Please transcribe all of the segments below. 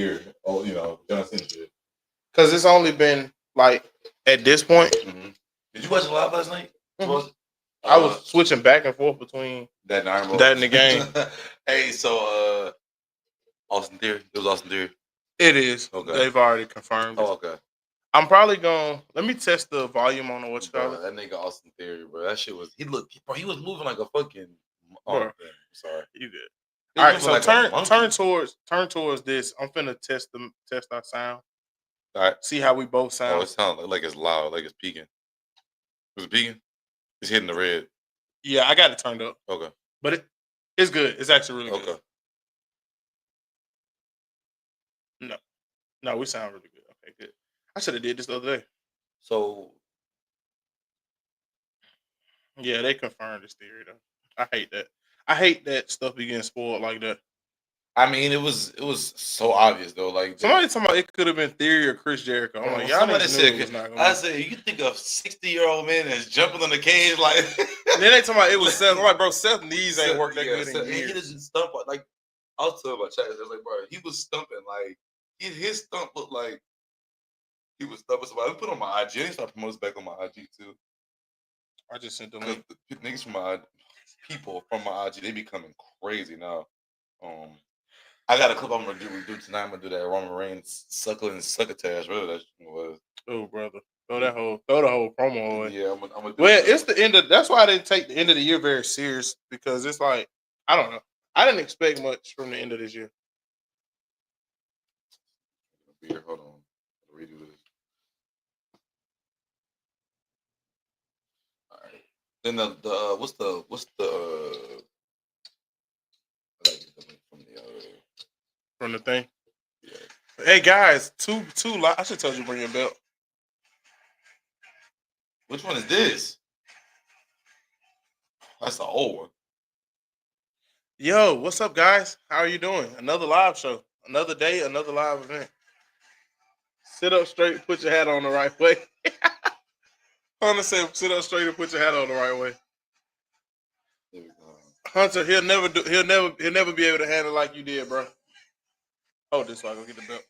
year. Oh, John Cena did. Because it's only been like at this point. Mm-hmm. Did you watch it live last night? Mm-hmm. I was switching back and forth between that and the game. Hey, so Austin Theory. It was Austin Theory. It is. Okay. They've already confirmed. Oh, okay. I'm probably going. Let me test the volume on what you call it. That nigga Austin Theory, bro. That shit was. He was moving like a fucking. Bro, sorry, you did. All right, so like turn towards this. I'm finna test our sound. All right, see how we both sound. Oh, it sounds like it's loud, like it's peaking. Was it peaking? It's hitting the red. Yeah, I got it turned up. Okay, but it's good. It's actually really good. No, we sound really good. Okay, good. I should have did this the other day. So, yeah, they confirmed this theory though. I hate that. I hate that stuff be getting spoiled like that. I mean, it was so obvious though. Like somebody talking about it could have been Theory or Chris Jericho. I'm like, y'all niggas knew it was not gonna. I said, you think a 60-year-old man is jumping on the cage like? Then they talking about it was Seth. I'm like, bro, Seth knees ain't worked that good in years. He doesn't stump like. I was telling my chat. I was like, bro, he was stumping like his stump looked like he was stumping somebody. I put on my IG. I start promoting back on my IG too. I just sent them link. The niggas from my people from my IG, they be coming crazy now. I got a clip I'm gonna do tonight. I'm gonna do that Roman Reigns suckling succotash. Whatever that was. Oh, brother, throw the whole promo away. Yeah, I'm gonna well, it's the end of. That's why I didn't take the end of the year very serious because it's like I don't know. I didn't expect much from the end of this year. Beer, hold on, redo this. All right. Then the what's the I gotta get the link from the thing. Yeah. Hey guys, two. I should tell you to bring your belt. Which one is this? That's the old one. Yo, what's up, guys? How are you doing? Another live show, another day, another live event. Sit up straight, put your hat on the right way. Hunter said, "Sit up straight and put your hat on the right way." Hunter, he'll never be able to handle it like you did, bro. Hold this so I go get the belt.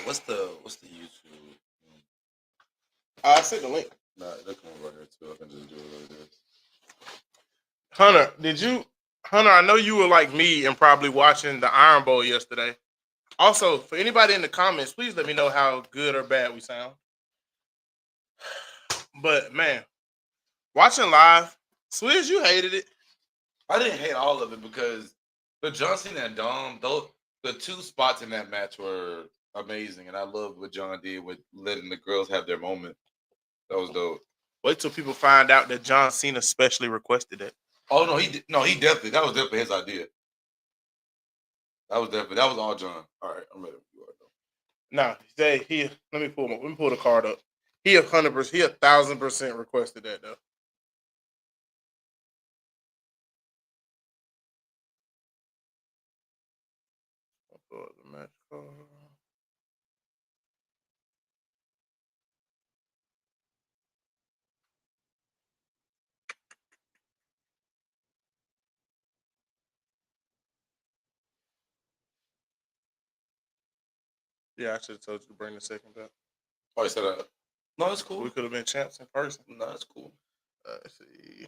What's the YouTube? I sent the link. Nah, that come over here too. I can just do it like this. Hunter, I know you were like me and probably watching the Iron Bowl yesterday. Also, for anybody in the comments, please let me know how good or bad we sound. But man, watching live, Swizz, you hated it. I didn't hate all of it because the John Cena and Dom, the two spots in that match were amazing, and I loved what John did with letting the girls have their moment. That was dope. Wait till people find out that John Cena specially requested it. Oh no, he definitely. That was definitely his idea. That was all John. All right, I'm ready. Nah, let me pull the card up. He 100%, he 1,000% requested that though. I'll pull up the match card. Yeah, I should have told you to bring the second belt. Oh, you said that? No, it's cool. We could have been champs in person. No, it's cool. Let's see.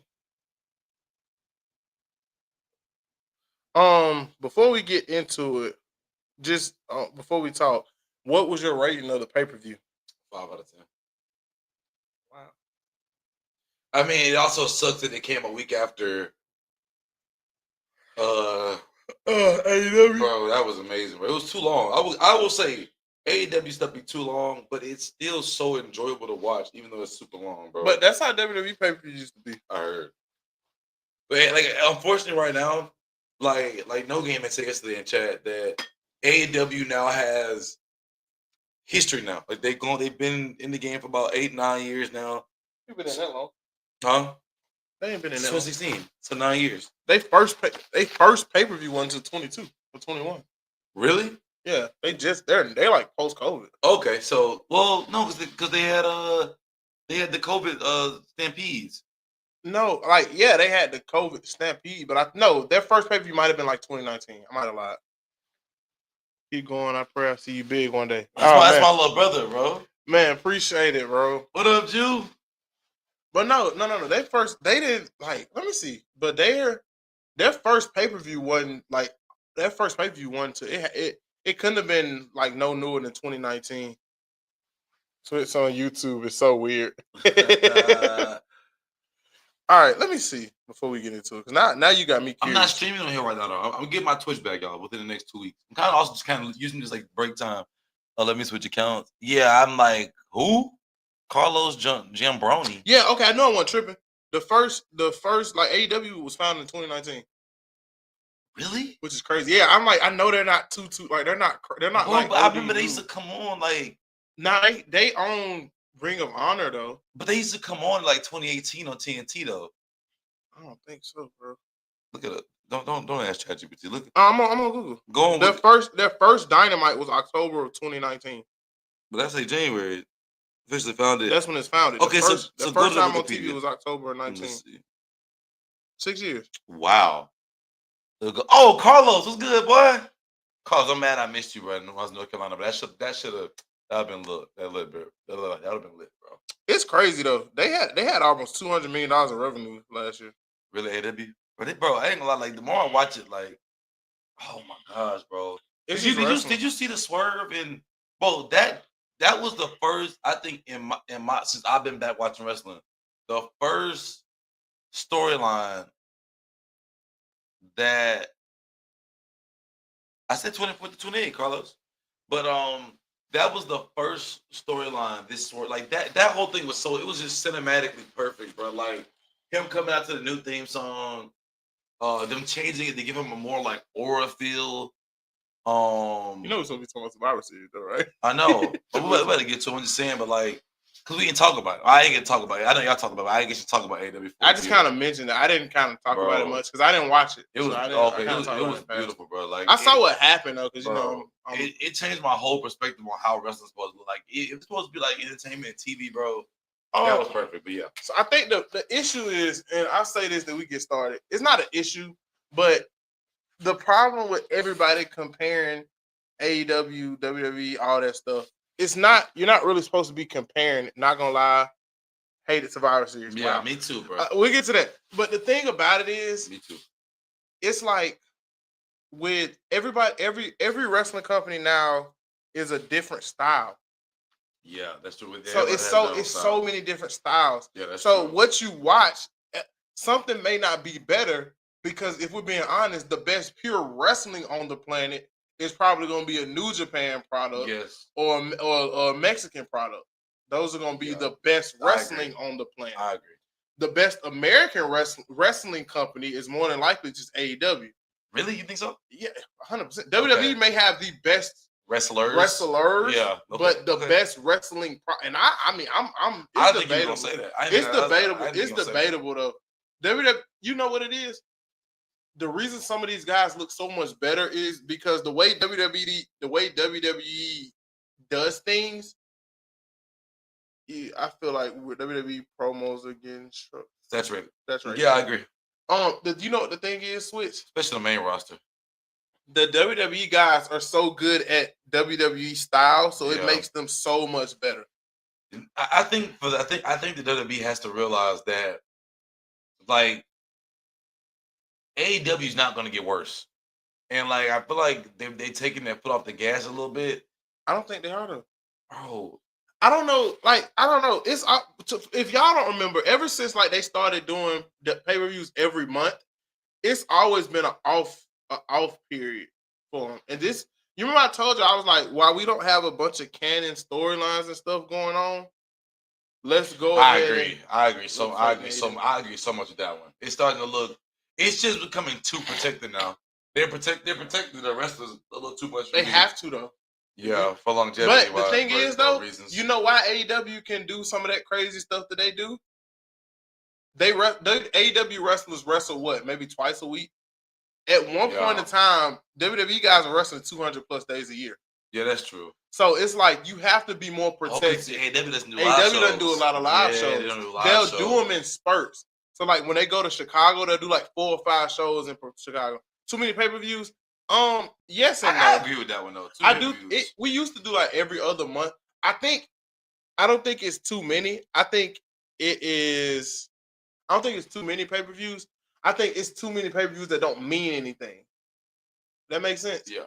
Before we get into it, just before we talk, what was your rating of the pay-per-view? 5 out of 10. Wow. I mean, it also sucks that it came a week after. AEW. Bro, that was amazing. Bro. It was too long. I will say AEW stuff be too long, but it's still so enjoyable to watch, even though it's super long, bro. But that's how WWE pay-per-view used to be. I heard. But like, unfortunately, right now, like No Game had said yesterday in chat that AEW now has history now. Like they've been in the game for about 8-9 years now. You've been in that long? Huh? They ain't been in that 2016. So 9 years. They first pay-per-view went to 22 or 21. Really? Yeah, they're like post-COVID. Okay, so no, because they had the COVID stampedes. No, like they had the COVID stampede, but their first pay per view might have been like 2019. I might have lied. Keep going. I pray I see you big one day. That's my little brother, bro. Man, appreciate it, bro. What up, Jew? But no. They didn't like. Let me see. But their first pay per view wasn't like their first pay per view one to it couldn't have been like no newer than 2019. So it's on YouTube. It's so weird. All right, let me see before we get into it. Because now you got me curious. I'm not streaming on here right now, though. I'm going to get my Twitch back, y'all, within the next 2 weeks. I'm kind of also just kind of using this like break time. Let me switch accounts. Yeah, I'm like, who? Carlos Giambroni. Yeah, okay, I know I wasn't tripping. The first like AEW was founded in 2019. Really? Which is crazy. Yeah, I'm like, I know they're not too like they're not like. But I remember they used to come on like. Nah, they own Ring of Honor though. But they used to come on like 2018 on TNT though. I don't think so, bro. Look at it. Don't ask ChatGPT. Look. I'm on Google. Go on. Their first Dynamite was October of 2019. But that's like January. Officially founded. That's when it's founded. Okay, the first time on Wikipedia. TV was October of 19. 6 years. Wow. Oh, Carlos, what's good, boy? Carlos, I'm mad I missed you, bro. I was in North Carolina, but that should have been lit. That would have been lit, bro. It's crazy though. They had almost $200 million in revenue last year. Really, AW? Bro, I ain't gonna lie. Like the more I watch it, like, oh my gosh, bro. Did you see the swerve and bro? That was the first, I think, in my since I've been back watching wrestling, the first storyline that I said 24 to 28, Carlos. But that was the first storyline. This sort like that whole thing was it was just cinematically perfect, bro. Like him coming out to the new theme song, them changing it to give him a more like aura feel. You know it's gonna be talking about Survivor Series though, right? I know. But we better get to it. I'm just saying, but like, cause we can talk about it. I ain't gonna talk about it. I know y'all talk about it. I ain't get to talk about AEW. I just kind of mentioned it. I didn't kind of talk about it much because I didn't watch it. It was it was beautiful, bro. Like I saw what happened though, because it changed my whole perspective on how wrestling's supposed to look. Like it's supposed to be like entertainment and TV, bro. That was perfect, but yeah. So I think the issue is, and I'll say this that we get started. It's not an issue, but the problem with everybody comparing AEW, WWE, all that stuff, it's not. You're not really supposed to be comparing. Not gonna lie, hated Survivor Series. Yeah, me too, bro. We'll get to that. But the thing about it is, me too. It's like with everybody, every wrestling company now is a different style. Yeah, that's true. So it's so many different styles. Yeah, that's so true. What you watch, something may not be better because if we're being honest, the best pure wrestling on the planet is probably going to be a New Japan product, yes, or a Mexican product. Those are going to be the best wrestling on the planet. I agree. The best American wrestling company is more than likely just AEW. Really, you think so? Yeah, 100%. WWE may have the best wrestlers, yeah, but the best wrestling. And I mean, I'm. I think you're gonna say that. It's debatable. It's debatable though. WWE, you know what it is? The reason some of these guys look so much better is because the way WWE does things. I feel like with WWE promos are getting saturated. That's right. Yeah, I agree. You know what the thing is, Switch? Especially the main roster. The WWE guys are so good at WWE style, so it makes them so much better. I think the WWE has to realize that, like, AEW is not going to get worse, and like I feel like they taking their foot off the gas a little bit. I don't think they are though. Bro, I don't know. Like I don't know. It's if y'all don't remember, ever since like they started doing the pay-per-views every month, it's always been an off period for them. And this, you remember I told you I was like, while we don't have a bunch of canon storylines and stuff going on, let's go. I agree so much with that one. It's starting to look. It's just becoming too protected now. They're protecting the wrestlers a little too much. They have to though. Yeah, for longevity. But the thing is though, you know why AEW can do some of that crazy stuff that they do? AEW wrestlers wrestle what, maybe twice a week. At one point in time, WWE guys are wrestling 200 plus days a year. Yeah, that's true. So it's like you have to be more protected. AEW doesn't do a lot of live shows. They'll do them in spurts. So like when they go to Chicago, they'll do like 4 or 5 shows in Chicago. Too many pay-per-views? Yes and no. I agree with that one though. I do. We used to do like every other month. I don't think it's too many. I think it is. I don't think it's too many pay-per-views. I think it's too many pay-per-views that don't mean anything. That makes sense? Yeah.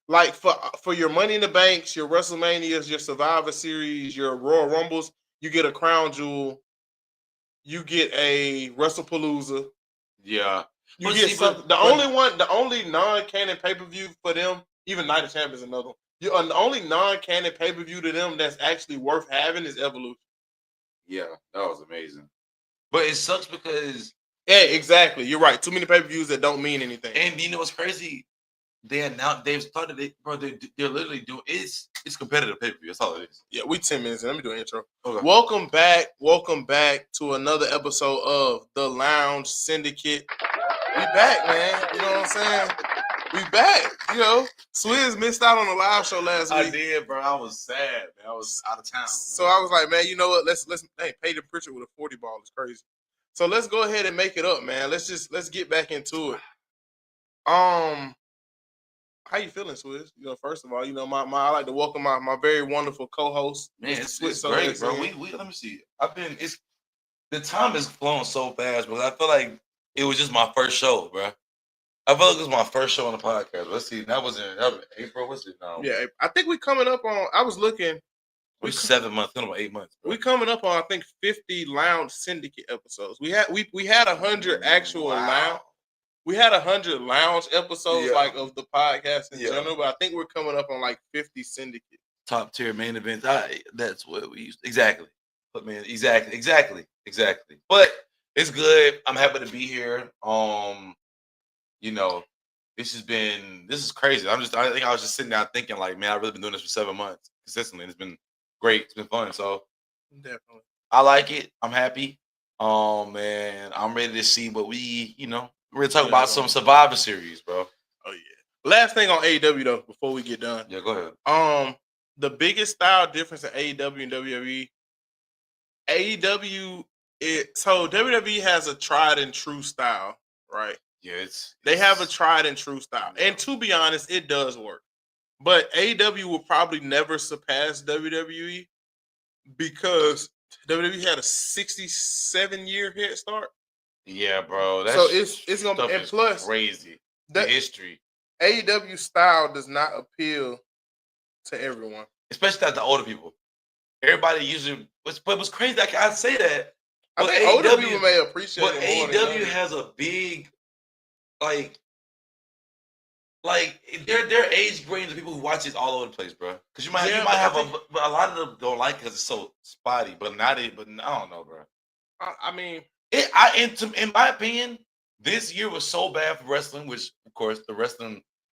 Like for your Money in the Banks, your WrestleManias, your Survivor Series, your Royal Rumbles, you get a Crown Jewel, you get a WrestlePalooza. Yeah. You get something. The only non-canon pay-per-view for them, even Night of Champions, another one. The only non-canon pay-per-view to them that's actually worth having is Evolution. Yeah, that was amazing. But it sucks because exactly. You're right. Too many pay-per-views that don't mean anything. And you know what's crazy? They've started it, bro. They're literally doing it's competitive pay-per-view. That's all it is. Yeah, we 10 minutes in. Let me do an intro. Okay. Welcome back to another episode of The Lounge Syndicate. We back, man. You know what I'm saying? We back. You know, Swizz missed out on the live show last week. I did, bro. I was sad, man. I was out of town. So I was like, man, you know what? Let's Peyton Pritchard with a 40 ball is crazy. So let's go ahead and make it up, man. Let's get back into it. How you feeling, Swizz? You know, first of all, you know, I like to welcome my very wonderful co-host. Man, it's great, bro. We let me see. The time has flown so fast, but I feel like it was just my first show, bro. I feel like it was my first show on the podcast. Let's see. That was in April. What's it now? Yeah, I think we coming up on. I was looking. We 7 months, 8 months. Bro. We coming up on I think 50 Lounge Syndicate episodes. We had 100 actual lounge. We had 100 lounge episodes like of the podcast in general, but I think we're coming up on like 50 Syndicate. Top tier main events. That's what we used exactly. But man, exactly. But it's good. I'm happy to be here. You know, this is crazy. I think I was just sitting down thinking like, man, I've really been doing this for 7 months consistently. And it's been great. It's been fun. So definitely, I like it. I'm happy. Man, I'm ready to see what we're gonna talk about some Survivor Series, bro. Oh yeah. Last thing on AEW though, before we get done. Yeah, go ahead. The biggest style difference in AEW and WWE. AEW so WWE has a tried and true style, right? Yeah, they have a tried and true style. Yeah. And to be honest, it does work. But AEW will probably never surpass WWE because WWE had a 67-year head start. Yeah, bro. So it's gonna be, and plus crazy. The history. AEW style does not appeal to everyone, especially not the older people. Everybody usually, but what's crazy? I'd say that. I think older people may appreciate it. But AEW has a big, like their age range of people who watch it all over the place, bro. Because you might have a lot of them don't like it because it's so spotty, but I don't know, bro. I mean. In my opinion, this year was so bad for wrestling, which of course the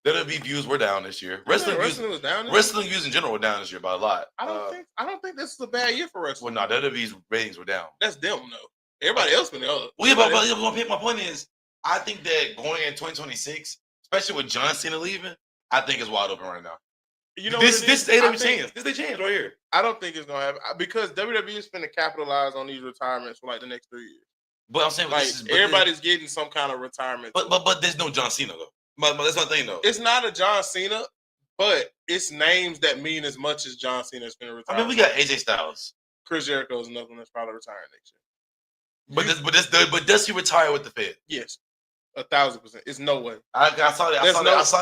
WWE views were down this year. Wrestling was down. Wrestling views in general were down this year by a lot. I don't think this is a bad year for wrestling. Well, no, WWE's ratings were down. That's them, though. Everybody else been up. Well, but my point is, I think that going in 2026, especially with John Cena leaving, I think it's wide open right now. You know, this AEW change. This they change right here. I don't think it's gonna happen because WWE is going to capitalize on these retirements for like the next 3 years. But I'm saying like everybody's getting some kind of retirement. But there's no John Cena though. But that's my thing though. It's not a John Cena, but it's names that mean as much as John Cena's going to retire. I mean, we got AJ Styles. Chris Jericho is another one that's probably retiring next year. But does he retire with the Fed? Yes, 1,000%. It's no way. I saw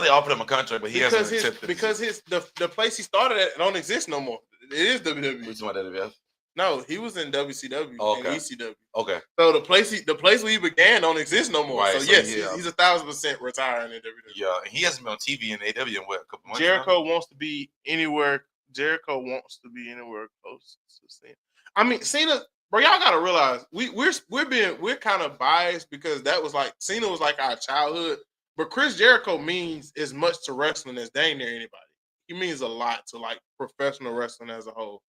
they offered him a contract, but he hasn't accepted. Because the place he started at don't exist no more. It is WWE. Which one, WWF? No, he was in WCW and ECW. Okay. So the place where he began don't exist no more. Right, so yes, he's 1,000% retiring in WWE. Yeah, he hasn't been on TV in AEW in a couple months. Jericho wants to be anywhere. Jericho wants to be anywhere close to Cena. I mean, Cena, bro, y'all gotta realize we're kind of biased because that was like Cena was like our childhood, but Chris Jericho means as much to wrestling as dang near anybody. He means a lot to like professional wrestling as a whole.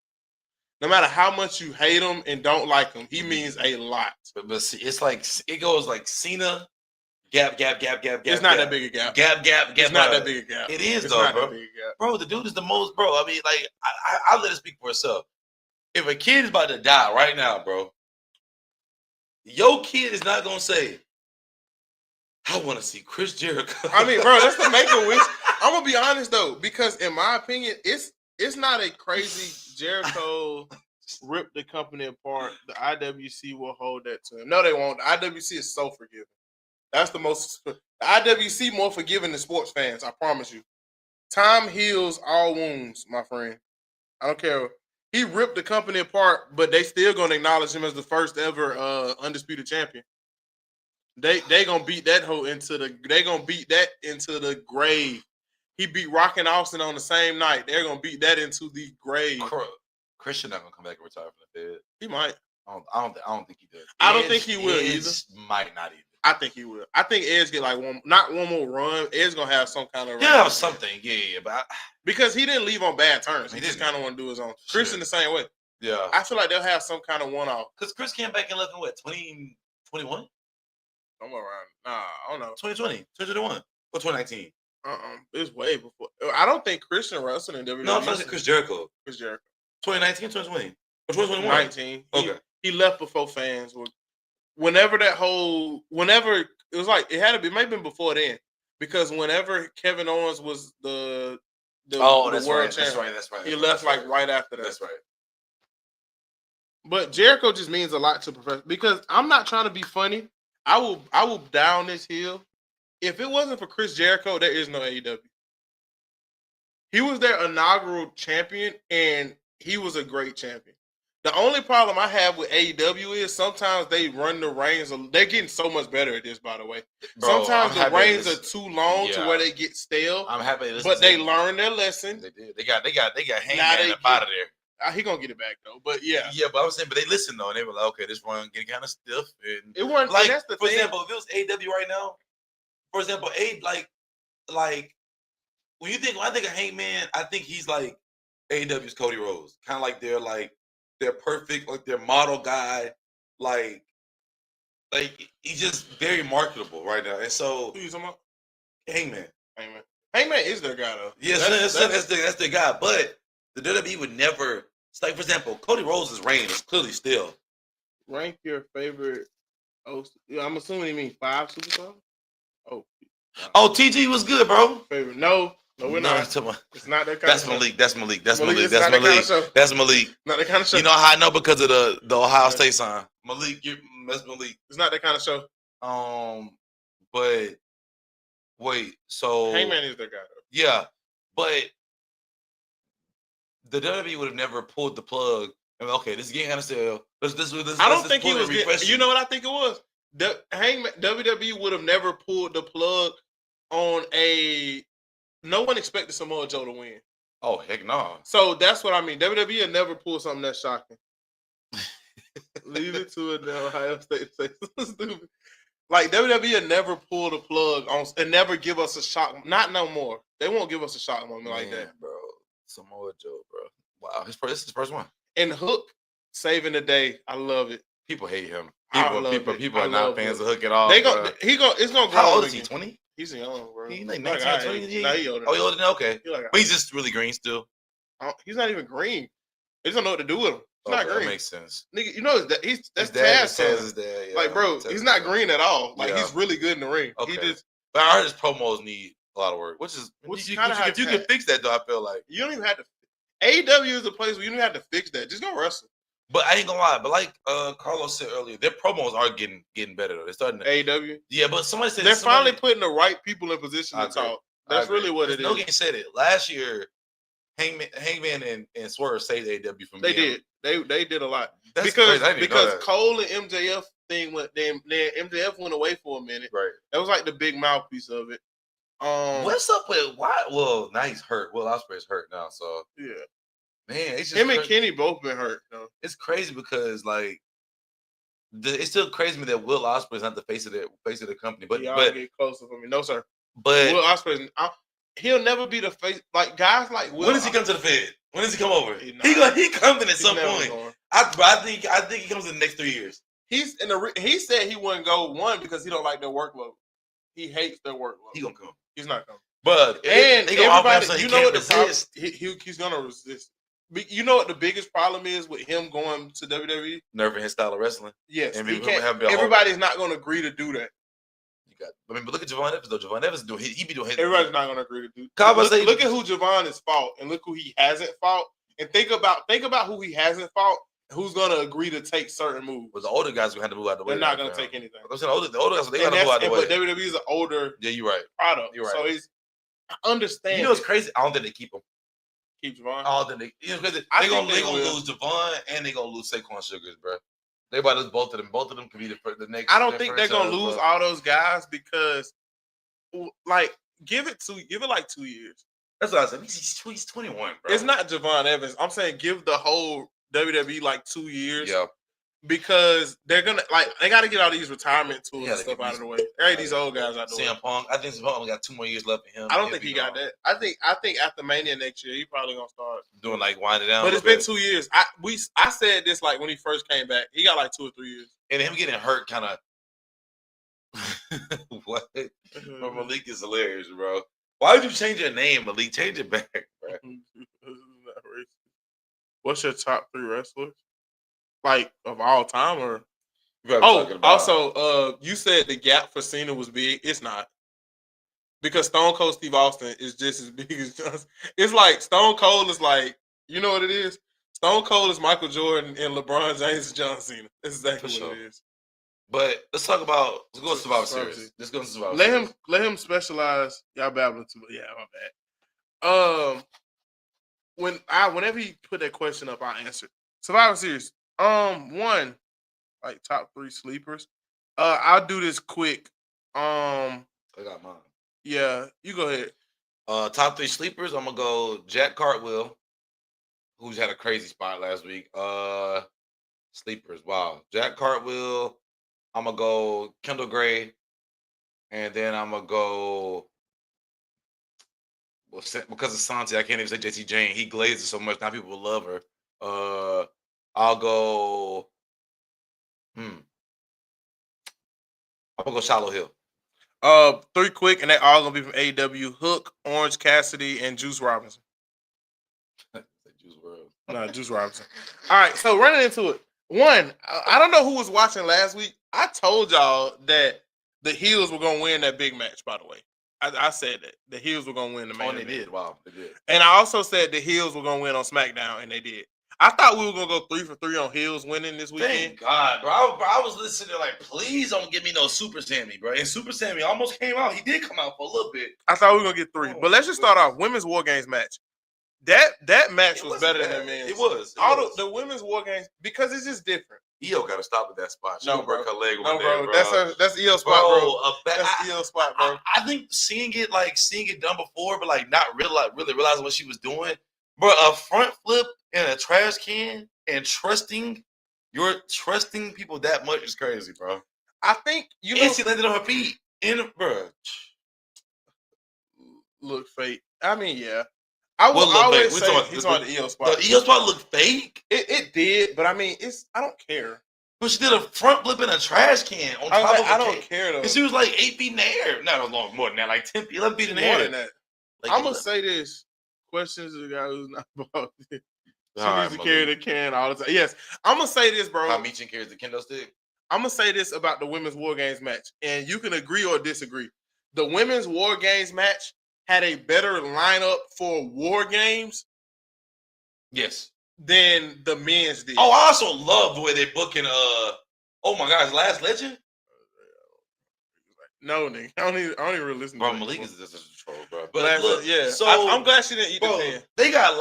No matter how much you hate him and don't like him, he means a lot. But see, it's like it goes like Cena, gap. It's not that big a gap. Gap. It's not that big a gap. It is though, bro. Bro, the dude is the most, bro. I mean, like I let it speak for itself. If a kid is about to die right now, bro, Your kid is not gonna say, "I want to see Chris Jericho." I mean, bro, that's the Make-A-Wish. I'm gonna be honest though, because in my opinion, it's not a crazy Jericho rip the company apart. The IWC will hold that to him. No, they won't. The IWC is so forgiving. That's the most. The IWC more forgiving than sports fans. I promise you. Time heals all wounds, my friend. I don't care. He ripped the company apart, but they still gonna acknowledge him as the first ever undisputed champion. They gonna beat that hoe into the. They gonna beat that into the grave. He beat Rock and Austin on the same night. They're gonna beat that into the grave. Christian not gonna come back and retire from the Fed. He might. I don't think he does. I don't think he will either. Might not either. I think he will. I think Edge get like not one more run. Edge gonna have some kind of. He'll have something, yeah, but because he didn't leave on bad terms. He just kind of want to do his own. Christian the same way. Yeah, I feel like they'll have some kind of one-off. Because Chris came back in 2021? Somewhere around. Nah, I don't know. 2020, 2021, or 2019. It's way before. I don't think Christian wrestled in WWE. No, I'm talking Chris Jericho. 2019, 2020, or 2021. 19. Okay. He left before fans were. Whenever it was like it had to be, maybe before then, because whenever Kevin Owens was the world champion, that's right. He left right after that. That's right. But Jericho just means a lot to professional because I'm not trying to be funny. I will down this hill. If it wasn't for Chris Jericho, there is no AEW. He was their inaugural champion, and he was a great champion. The only problem I have with AEW is sometimes they run the reigns. They're getting so much better at this, by the way. Bro, sometimes the reigns are too long to where they get stale. I'm happy, but they learned their lesson. They did. They got Hangman up out of there. He gonna get it back though. But yeah, but I was saying, but they listened though, and they were like, okay, this run getting kind of stiff. And it wasn't like, that's the for thing. example, if it was AEW right now, for example, like when I think of Hangman, I think he's like AEW's Cody Rhodes, kind of like they're perfect, like their model guy, like he's just very marketable right now. And so, who you talking about? Hangman is their guy though. Yes, that's their guy. But the WWE would never. It's like, for example, Cody Rhodes' reign is clearly still. Rank your favorite. I'm assuming you mean 5 superstars. TG was good, bro. Favorite? No, we're not. It's not that kind of show. That's Malik. That's Malik. Not that kind of show. You know how I know? Because of the Ohio State sign. That's Malik. It's not that kind of show. But wait, so Hangman is their guy though. Yeah, but the WWE would have never pulled the plug. I mean, okay, this is getting kind of stale. I don't think he was getting. You know what I think it was? WWE would have never pulled the plug on a. No one expected Samoa Joe to win. Oh heck no! So that's what I mean. WWE would never pull something that's shocking. Leave it to it now. Ohio State say stupid. Like WWE would never pull the plug on and never give us a shock. Not no more. They won't give us a shock moment like that, bro. Samoa Joe, bro. Wow, this is his first one. And Hook saving the day. I love it. People hate him. People are not fans of Hook at all. It's gonna grow. How old is he? 20? He's young, bro. He's like 19, 20. Nah, he older. Oh, he older than okay. Like, but he's just really green still. He's not even green. They don't know what to do with him. He's not green. That makes sense. Nigga, you know that's Taz's dad. Yeah, like, bro, he's not green at all. Like, he's really good in the ring. Okay. But I heard his promos need a lot of work, which you can fix that though. I feel like you don't even have to. AEW is a place where you don't have to fix that. Just go wrestle. But I ain't gonna lie. But like Carlos said earlier, their promos are getting better though. They're starting to AEW. Yeah, but somebody said they're finally putting the right people in position to talk. That's really what it is. No game said it last year. Hangman and Swerve saved AEW from. They did. They did a lot. That's because crazy. Because Cole and MJF thing went. Then MJF went away for a minute. Right. That was like the big mouthpiece of it. What's up with why? Well, now he's hurt. Will Ospreay's hurt now. So yeah. Man, it's just him and Kenny both been hurt. Though. It's crazy because like it's still crazy to me that Will Ospreay's not the face of the company. But get closer for me. No sir. But Will Ospreay, he'll never be the face. Like guys like Will. When does he come to the Fed? When does he come over? He coming at some point. I think he comes in the next 3 years. He said he wouldn't go because he don't like their workload. He hates their workload. He gonna come. He's not coming. But and everybody, you know what the problem? He's gonna resist. You know what the biggest problem is with him going to WWE? Nerfing his style of wrestling. Yes, And he we can't. have been Everybody's not going to agree to do that. But look at Javon Evans though. Javon Evans doing he be doing his. Everybody's not going to agree to do. Look at who Javon has fought and look who he hasn't fought, and think about who he hasn't fought. Who's going to agree to take certain moves? But the older guys gonna have to move out the way. They're not going to take anything. I'm saying the older guys they got to move out the way. But WWE is an older. Yeah, you're right. Product. You're right. So he's understand. You know what's crazy? I don't think they keep him. Keep Javon. I don't think they. You know, they gonna lose Javon and they gonna lose Saquon Sugars, bro. They about to lose both of them. Both of them could be the next. I don't think they're gonna lose all those guys because, like, give it like 2 years. That's what I said. He's 21, bro. It's not Javon Evans. I'm saying give the whole WWE like 2 years. Yeah. Because they're gonna they got to get all these retirement tools and stuff out of the way. These old guys out there. CM Punk. I think CM Punk only got 2 more years left in him. I don't think he got that. I think after Mania next year, he probably gonna start doing like winding down. But it's been 2 years. I said this like when he first came back. He got like 2 or 3 years. And him getting hurt kind of what? Bro, Malik is hilarious, bro. Why would you change your name, Malik? Change it back, bro. What's your top 3 wrestlers? Like of all time, or also, you said the gap for Cena was big. It's not, because Stone Cold Steve Austin is just as big as John. It's like Stone Cold is like, you know what it is. Stone Cold is Michael Jordan and LeBron James is John Cena. That's exactly what it is. But let's talk about let's go to Survivor Series. Let's go to Survivor Series. Let him specialize. Y'all babbling too much. Yeah, my bad. Whenever he put that question up, I answered. Survivor Series. One, like top 3 sleepers. I'll do this quick. I got mine. Yeah, you go ahead. Top 3 sleepers. I'm gonna go Jack Cartwheel, who's had a crazy spot last week. Sleepers. Wow, Jack Cartwheel. I'm gonna go Kendall Gray, and then I'm gonna go. Well, because of Santi, I can't even say JT Jane. He glazes so much now. People will love her. I'll go. I'm gonna go Shallow Hill. 3 quick, and they all gonna be from AEW. Hook, Orange Cassidy, and Juice Robinson. Juice Robinson. All right, so running into it. One, I don't know who was watching last week. I told y'all that the Heels were gonna win that big match. By the way, I said that the Heels were gonna win the match. Oh, they did. Wow, they did. And I also said the Heels were gonna win on SmackDown, and they did. I thought we were gonna go 3 for 3 on Heels winning this weekend. Thank God, bro. I was listening like, please don't give me no Super Sammy, bro. And Super Sammy almost came out. He did come out for a little bit. I thought we were gonna get 3, but let's just start off Women's War Games match. That match was better than the men's. It was. The Women's War Games, because it's just different. Io got to stop at that spot. She no, bro. Break her leg no, bro. That's Io spot, bro. That's Io spot, bro. I think seeing it done before, but like not really realizing what she was doing. Bro, a front flip in a trash can and trusting people that much is crazy, bro. I think and she landed on her feet. Bro. Look fake. I mean, yeah. I would always say he's on the Io spot. The Io spot looked fake. It did, but I mean, I don't care. But she did a front flip in a trash can on top of a I don't care though. And she was like 8 feet in the air. Not a long more than that, like 10 feet, 11 feet in the air. More than that. Like, I'm gonna say this. Questions to the guy who's not bald. She needs to carry the can all the time. Yes, I'm gonna say this, bro. How Meechin carries the kendo stick. I'm gonna say this about the Women's War Games match, and you can agree or disagree. The Women's War Games match had a better lineup for War Games. Yes. Than the men's did. Oh, I also love the way they're booking. Oh my gosh, Last Legend. No, nigga. I don't even really listen. Bro, Malik is just a troll, bro. But look, yeah. So I'm glad she didn't eat the pan. They got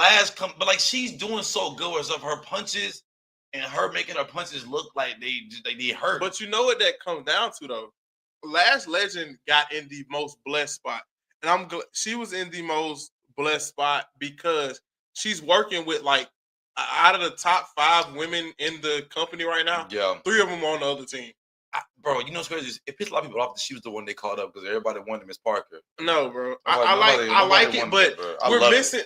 but like she's doing so good with stuff. Her punches and her making her punches look like they hurt. But you know what that comes down to though. Last Legend got in the most blessed spot, and I'm glad she was in the most blessed spot because she's working with like out of the top 5 women in the company right now. Yeah, 3 of them are on the other team. Bro, you know what's crazy? It pissed a lot of people off that she was the one they called up because everybody wanted Miss Parker. No, bro. I like it, but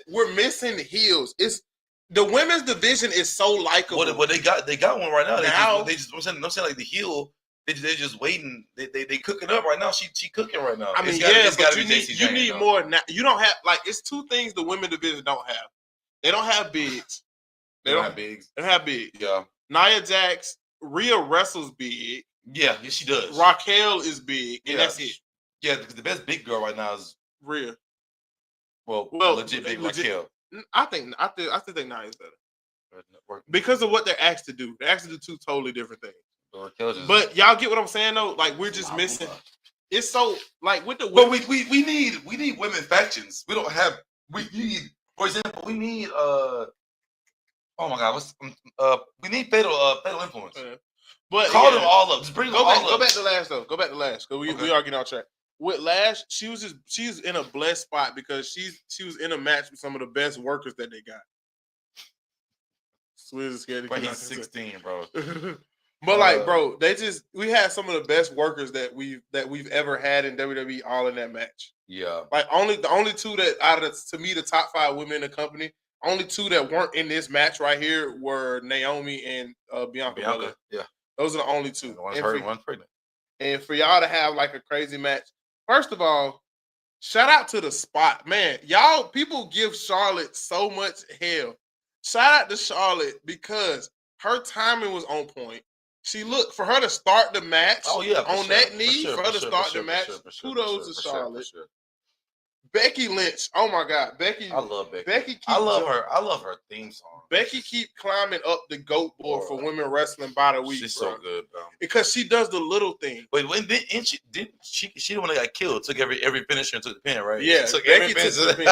we're missing heels. It's the women's division is so likable. Well, they got one right now. I'm saying like the heel. They're just waiting. They cooking up right now. She cooking right now. I mean, but you need more. Now, you don't have it's 2 things the women division don't have. They don't have bids, They don't have bigs. They don't have big. Yeah. Nia Jax, Rhea wrestles big. Yeah, she does. Raquel is big, and that's it. Yeah, the best big girl right now is Rhea. Well, legit big Raquel. I still think Nia is better because of what they're asked to do. They're asked to do two totally different things. But y'all get what I'm saying though? Like we're just missing. It's so like with the. But we need women factions. We don't have. We need, for example, we need oh my god, we need fatal influence. But call them all up. Just bring them all up. Go back to Lash though. Go back to Lash because we are getting off track. With Lash, she's in a blessed spot because she was in a match with some of the best workers that they got. Swizz is scared. But he's 16, bro. But like, bro, we had some of the best workers that we've ever had in WWE all in that match. Yeah. Like the only two that out of to me the top 5 women in the company, only two that weren't in this match right here were Naomi and Bianca. Belair. Yeah. Those are the only two. One's hurt, one's pregnant. And for y'all to have like a crazy match, first of all, shout out to the spot. Man, y'all people give Charlotte so much hell. Shout out to Charlotte because her timing was on point. She looked for her to start the match on that knee, for her to start the match. Kudos to Charlotte. Becky Lynch. Oh my God, Becky. I love Becky. I love her theme song. Becky keep climbing up the GOAT board for women wrestling by the week. She's so good, bro. Because she does the little thing. Wait, she the one that got killed? Took every finisher and took the pin, right? Yeah, Becky took the pin.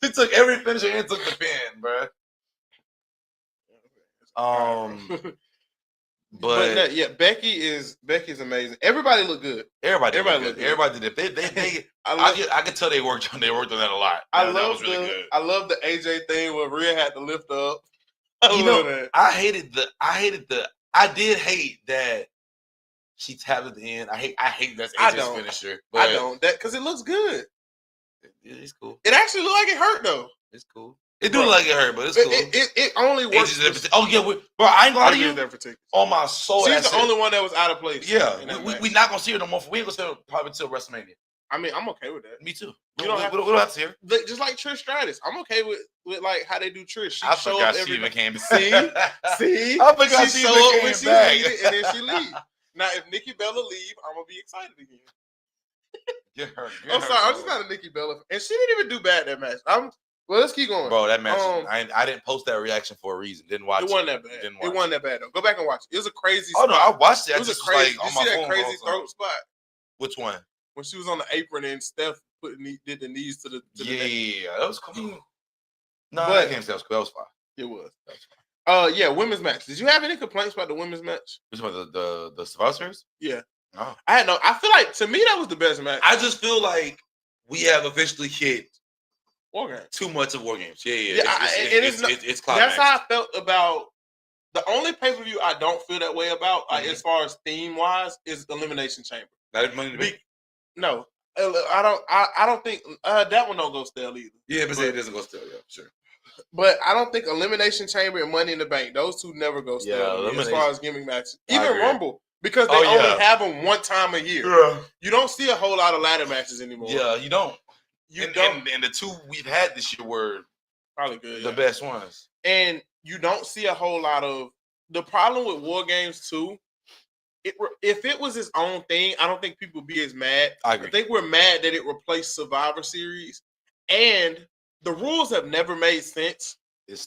She took every finisher and took the pin, bro. But Becky's amazing. Everybody look good. Everybody look good. Everybody did it. I could tell they worked on that a lot. I love the AJ thing where Rhea had to lift up. I did hate that she tapped at the end. I hate that's AJ's finisher. But I don't because it looks good. It's cool. It actually looked like it hurt though. It's cool. It do look like it hurt, but it's cool. It only works. Bro, I ain't gonna lie to you. On my soul, she's the only one that was out of place. Yeah, we not gonna see her no more. We ain't gonna see her probably until WrestleMania. I mean, I'm okay with that. Me too. We don't have to see her. Just like Trish Stratus, I'm okay with like how they do Trish. I forgot she even came back. See, I forgot she even came back. And then she leaves. Now, if Nikki Bella leave, I'm gonna be excited again. Get her. I'm sorry, I'm just not a Nikki Bella, and she didn't even do bad that match. Well, let's keep going. Bro, that match, I didn't post that reaction for a reason. Didn't watch it. It wasn't that bad. It wasn't that bad, though. Go back and watch it. It was a crazy spot. Oh, no, I watched it. It was a crazy, you see that crazy throat spot? Which one? When she was on the apron and Steph did the knees to the Yeah, that was cool. No, I can't say that was cool. That was fine. It was. That was fine. Yeah, women's match. Did you have any complaints about the women's match? Which one? The Survivor Series? Yeah. No. I feel like, to me, that was the best match. I just feel like we have officially hit War Games. Too much of War Games. Yeah. It's that's how I felt about the only pay-per-view I don't feel that way about, as far as theme-wise, is Elimination Chamber. That Money in the Bank? No. I don't think that one don't go stale either. Yeah, but it doesn't go stale, yeah, sure. But I don't think Elimination Chamber and Money in the Bank, those two never go stale as far as gimmick matches. Even Rumble, because they only have them one time a year. Yeah. You don't see a whole lot of ladder matches anymore. Yeah, you don't. And the two we've had this year were probably good. The best ones. And you don't see a whole lot of the problem with War Games too. If it was its own thing, I don't think people would be as mad. I agree. I think we're mad that it replaced Survivor Series, and the rules have never made sense.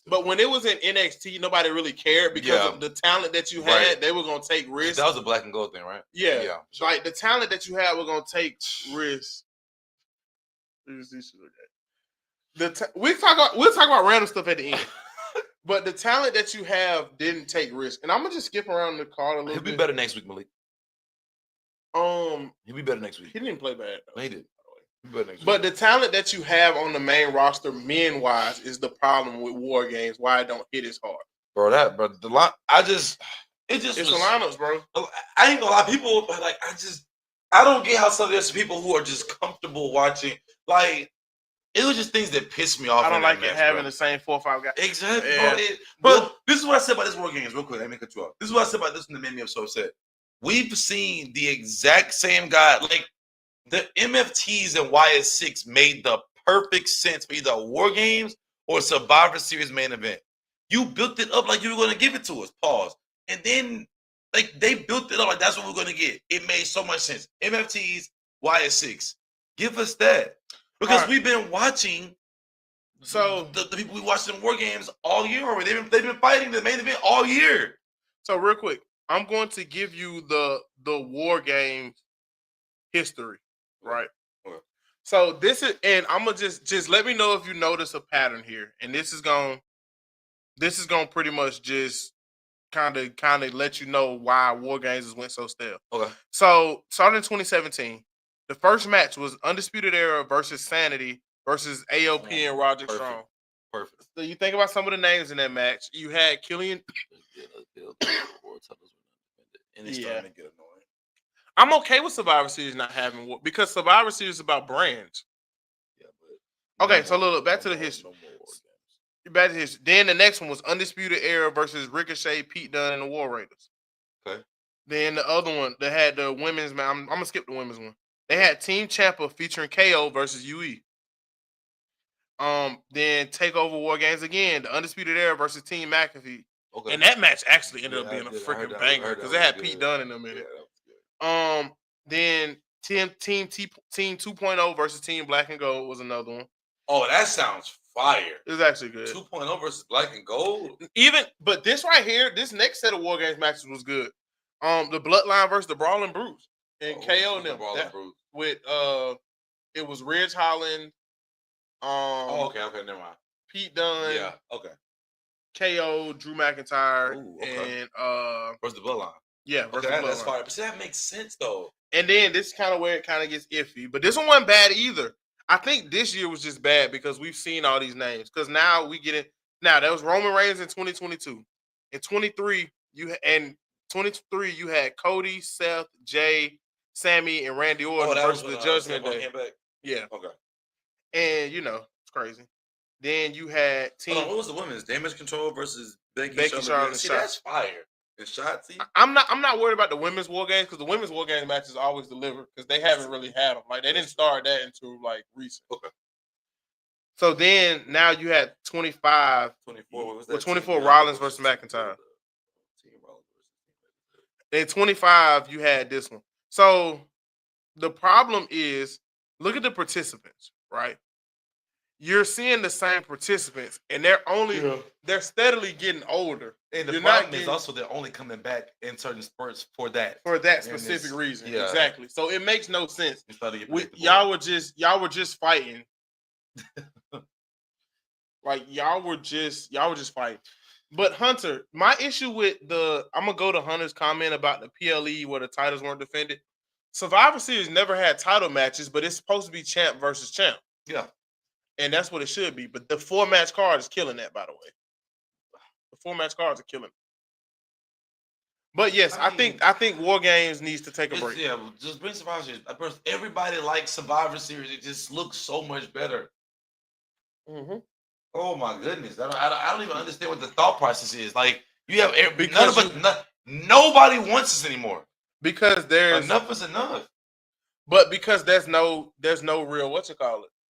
But when it was in NXT, nobody really cared because of the talent that you had. They were gonna take risks. That was a black and gold thing, right? Yeah. Sure. Like the talent that you had were gonna take risks. We'll talk about random stuff at the end. But the talent that you have didn't take risks. And I'm gonna just skip around the card a little bit. He'll be better next week, Malik. He'll be better next week. He didn't play bad though. No, he did. He'll be better next week. But the talent that you have on the main roster, men-wise, is the problem with War Games. Why it don't hit as hard, bro. The line, it's the lineups, bro. I ain't gonna lie. People like I don't get how there's people who are just comfortable watching. Like, it was just things that pissed me off. I don't like it having the same 4 or 5 guys. Exactly. Yeah. But this is what I said about this War Games, real quick. Let me cut you off. This is what I said about this one that made me so upset. We've seen the exact same guy. Like, the MFTs and YS6 made the perfect sense for either War Games or Survivor Series main event. You built it up like you were going to give it to us. Pause. And then, like, they built it up like that's what we're going to get. It made so much sense. MFTs, YS6. Give us that. Because we've been watching the people we watched in War Games all year already. They've been fighting the main event all year. So real quick, I'm going to give you the War Games history, right? Okay. So this is, and I'm gonna just let me know if you notice a pattern here, and this is gonna pretty much just kind of let you know why War Games went so stale. Okay. So starting in 2017, the first match was Undisputed Era versus Sanity versus AOP and Roderick Strong. Perfect. So you think about some of the names in that match. You had Killian. And it's starting to get annoying. I'm okay with Survivor Series not having war because Survivor Series is about brands. Yeah, but okay, so look, back to the history. Back to history. Then the next one was Undisputed Era versus Ricochet, Pete Dunne, and the War Raiders. Okay. Then the other one that had the women's match. I'm gonna skip the women's one. They had Team Ciampa featuring KO versus UE. Then Takeover War Games again, the Undisputed Era versus Team McAfee. Okay. And that match actually ended up being a freaking banger because it had Pete Dunne in them in it. Then Team 2.0 versus Team Black and Gold was another one. Oh, that sounds fire. It was actually good. 2.0 versus Black and Gold. But this right here, this next set of War Games matches was good. The Bloodline versus the Brawling Brutes and KO and them. With it was Ridge Holland. Okay, never mind. Pete Dunne. Yeah, okay. KO, Drew McIntyre, and versus the Bloodline. Yeah, versus the Bloodline. That's fire. But see, that makes sense though. And then this is kind of where it kind of gets iffy. But this one wasn't bad either. I think this year was just bad because we've seen all these names. Because now we get it. Now that was Roman Reigns in 2022. In 23, you had Cody, Seth, Jay, Sammy, and Randy Orton versus the Judgment Day. Yeah. Okay. And it's crazy. Then you had Team. What was the women's? Damage Control versus Becky Charlotte. See, that's fire. And Shotzi. I'm not worried about the women's War Games because the women's War Games matches always deliver because they haven't really had them. Like they didn't start that until like recent. Okay. So then now you had 24. What was that? 24 Rollins versus McIntyre. Then 25 you had this one. So the problem is, look at the participants, right? You're seeing the same participants, and they're steadily getting older. And the problem is also they're only coming back in certain spurts for that specific reason. Yeah. Exactly. So it makes no sense. Y'all were just fighting. Like y'all were just fighting. But Hunter, my issue with I'm gonna go to Hunter's comment about the PLE where the titles weren't defended. Survivor Series never had title matches, but it's supposed to be champ versus champ. Yeah. And that's what it should be. But the 4-match card is killing that, by the way. The 4-match cards are killing it. But yes, I think War Games needs to take a break. Yeah, just bring Survivor Series. Everybody likes Survivor Series. It just looks so much better. Mm-hmm. Oh my goodness. I don't even understand what the thought process is. Like you have nobody wants this anymore. Because enough is enough. But because there's no real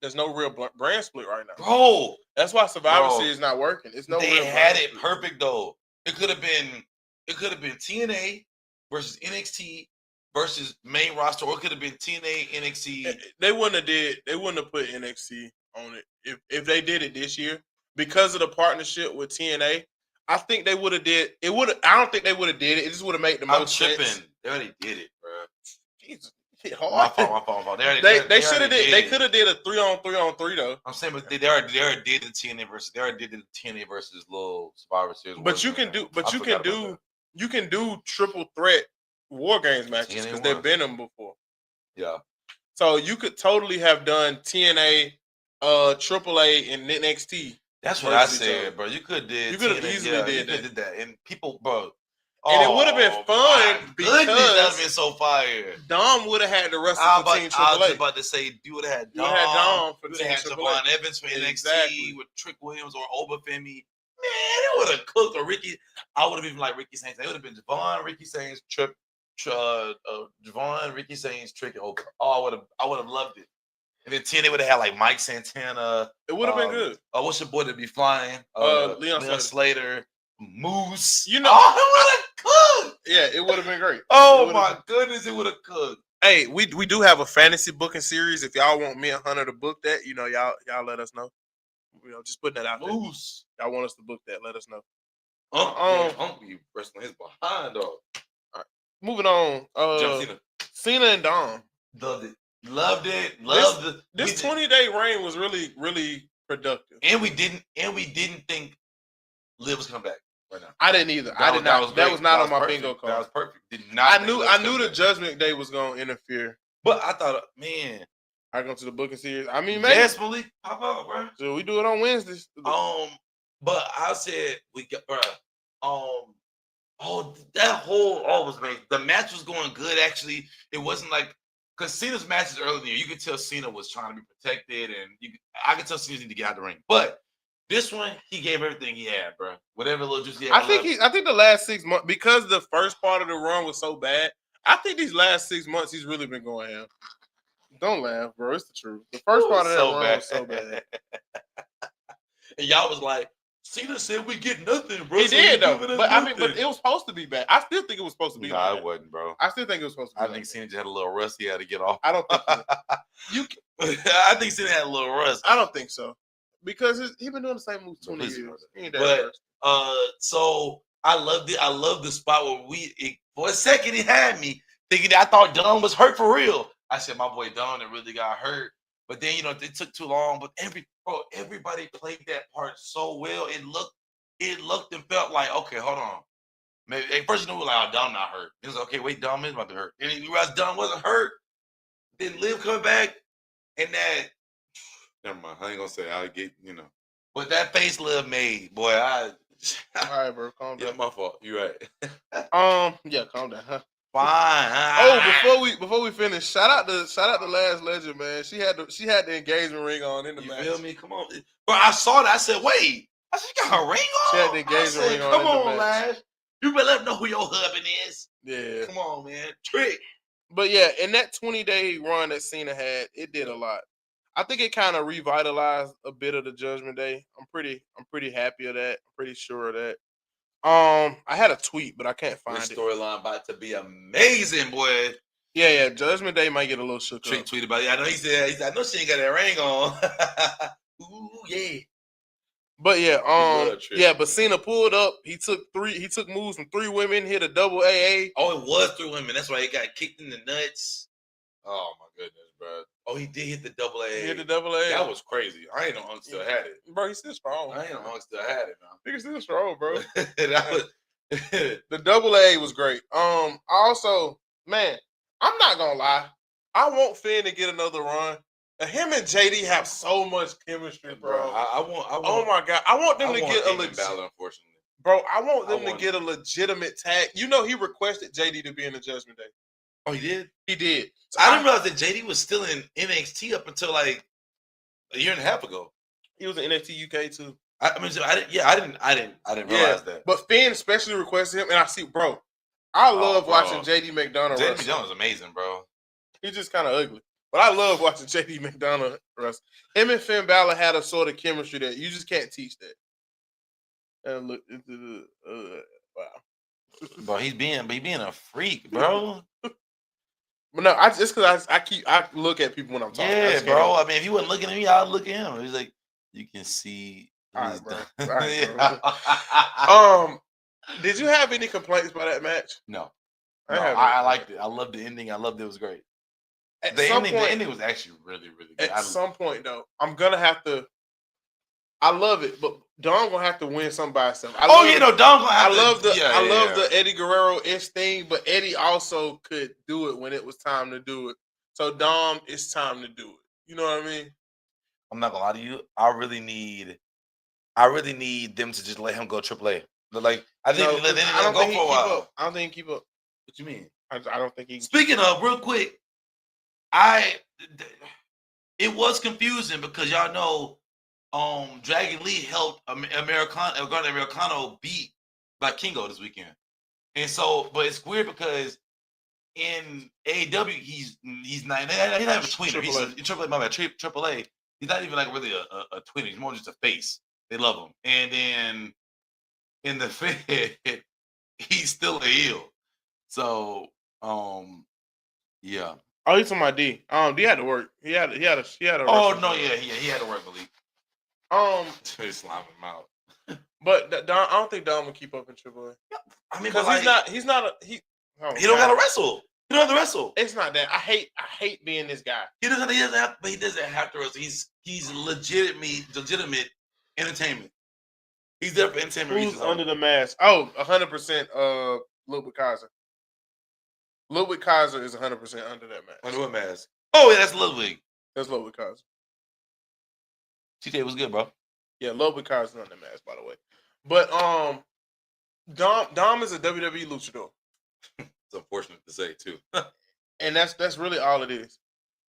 there's no real brand split right now. Bro. That's why Survivor Series is not working. It's they had it perfect though. It could have been TNA versus NXT versus main roster, or it could have been TNA, NXT. They wouldn't have put NXT on it if they did it this year because of the partnership with TNA. I think they would have did it. I don't think they would have did it. It just would have made the most sense. They already did it, bro. Jesus. My fault. They should have did. They could have did a 3-on-3 though. I'm saying, but they already did the TNA versus. They already did the TNA versus little Survivor Series. But you can do triple threat War Games matches because they've been them before. Yeah. So you could totally have done TNA, AAA, and NXT. That's what I said, bro. You could have easily did that, and people, bro. And it would have been fun because that would have been so fire. Dom would have had the rest of the team AAA. I was about to say, you would have had Dom. You would have had Javon Evans for NXT with Trick Williams or Obafemi. Man, it would have cooked. Or Ricky, I would have even like Ricky Saints. It would have been Javon, Ricky Saints, Javon, Ricky Saints, Trick, and Oba. Oh, I would have loved it. And then 10, they would have had like Mike Santana. It would have been good. What's your boy that be flying? Leon Slater. Moose. You know, it would have cooked. Yeah, it would have been great. Oh my goodness, it would have cooked. Hey, we do have a fantasy booking series. If y'all want me and Hunter to book that, y'all let us know. Just putting that out Moose. there. Y'all want us to book that? Let us know. Uncle be wrestling his behind, dog. All right. Moving on. Cena and Dom. Loved it. This 20-day reign was really, really productive. And we didn't think Liv was coming back right now. I didn't either. That was not on my bingo card. That was perfect. I knew the Judgment Day was gonna interfere. But I thought, man, I go to the booking series. I mean, maybe. Yes, Malik, pop up, bro. So we do it on Wednesdays. But I said we got, bro. Was amazing. The match was going good. Actually, it wasn't like because Cena's matches earlier in the year, you could tell Cena was trying to be protected, and I could tell Cena needed to get out of the ring. But this one, he gave everything he had, bro. Whatever little juice he had. I think the last 6 months, because the first part of the run was so bad, I think these last 6 months he's really been going ham. Don't laugh, bro. It's the truth. The first part of that run was so bad. And y'all was like, Cena said we get nothing, bro. He did though, but it was supposed to be bad. I still think it was supposed to be. No, bad. It wasn't, bro. I still think it was supposed to be. I think Cena just had a little rust he had to get off. I don't think I think Cena had a little rust. I don't think so because he been doing the same moves 20 years. So I loved it. I love the spot where for a second it had me thinking that I thought Dom was hurt for real. I said my boy Dom that really got hurt, but then it took too long. But everybody played that part so well. It looked and felt like, okay, hold on. Maybe at first you know like, oh, Dom not hurt. It was okay. Wait, Dom is about to hurt. And you realize Dom wasn't hurt. Then Liv come back, and that. Never mind. I ain't gonna say I get but that face Liv made, boy. All right, bro. Calm down. Yeah, my fault. You right. Yeah, calm down. Huh? Fine. Before we finish, shout out to Last Legend, man. She had the engagement ring on in the match. You feel me? Come on, bro. I saw that. I said, wait. I said, she got her ring on. She had the engagement ring on. Come on, Lash. You better let them know who your husband is. Yeah. Come on, man. Trick. But yeah, in that 20-day run that Cena had, it did a lot. I think it kind of revitalized a bit of the Judgment Day. I'm pretty happy of that. I'm pretty sure of that. I had a tweet, but I can't find it. Storyline about to be amazing, boy. Yeah. Judgment Day might get a little shook up. Tweet about it. I know he said, I know she ain't got that ring on. Ooh, yeah. But but Cena pulled up. He took moves from 3 women, hit a double AA. Oh, it was 3 women. That's why he got kicked in the nuts. Oh my goodness, bro. Oh, he did hit the double AA. He hit the double AA. That was crazy. I ain't know Hunk still had it. Bro, he's still strong. I ain't know Hunk still had it, man. Nigga still strong, bro. The double A was great. Also, man, I'm not gonna lie. I want Finn to get another run. Him and JD have so much chemistry, bro. Oh my god, I want them to get a legit. Unfortunately, bro, I want them to get a legitimate tag. He requested JD to be in the Judgment Day. Oh, he did. He did. So I didn't realize that JD was still in NXT up until like a year and a half ago. He was in NXT UK too. I didn't realize that. But Finn especially requested him, and I see, bro. I love watching JD McDonough. JD McDonough is amazing, bro. He's just kind of ugly. But I love watching JD McDonough wrestle. Him and Finn Balor had a sort of chemistry that you just can't teach that. And look, wow. Bro, he's being a freak, bro. But no, just because I look at people when I'm talking. Yeah, bro. I mean, if he wasn't looking at me, I'd look at him. He's like, you can see. All right, bro. Bro. Did you have any complaints about that match? No. I liked it. I loved the ending. I loved it. It was great. The ending was actually really, really good. At some point, though, I'm gonna have to. I love it, but Dom gonna have to win something by himself. Dom gonna have to. I love the Eddie Guerrero-ish thing, but Eddie also could do it when it was time to do it. So Dom, it's time to do it. You know what I mean? I'm not gonna lie to you. I really need them to just let him go AAA. Like I think let him go for a while. I don't think he keep up. What you mean? I don't think he. Speaking of, real quick, it was confusing because y'all know, Dragon Lee helped Americano beat Black Kingo this weekend, and so, but it's weird because in AEW, he's not. He's not even a tweener. He's in Triple A. My bad. Triple A. He's not even like really a tweener. He's more just a face. They love him. And then in the Fed, he's still a heel. So, yeah. Oh, he's on my D. D had to work. He had a. Oh no, yeah, he had to work, Malik. Just slime him out. But I don't think Dom will keep up in Triple A. I mean, because he's not. He don't gotta wrestle. He don't have to wrestle. It's not that. I hate being this guy. He doesn't have to wrestle. He's legitimate entertainment. He's there for entertainment Who's reasons. under the mask? Oh, 100%. Ludwig Kaiser. Ludwig Kaiser is 100% under that mask. Under what mask? Oh yeah, that's Ludwig. That's Ludwig Kaiser. TJ was good, bro. Yeah, Ludwig Kaiser's on that mask, by the way. But Dom is a WWE luchador. It's unfortunate to say too. And that's really all it is.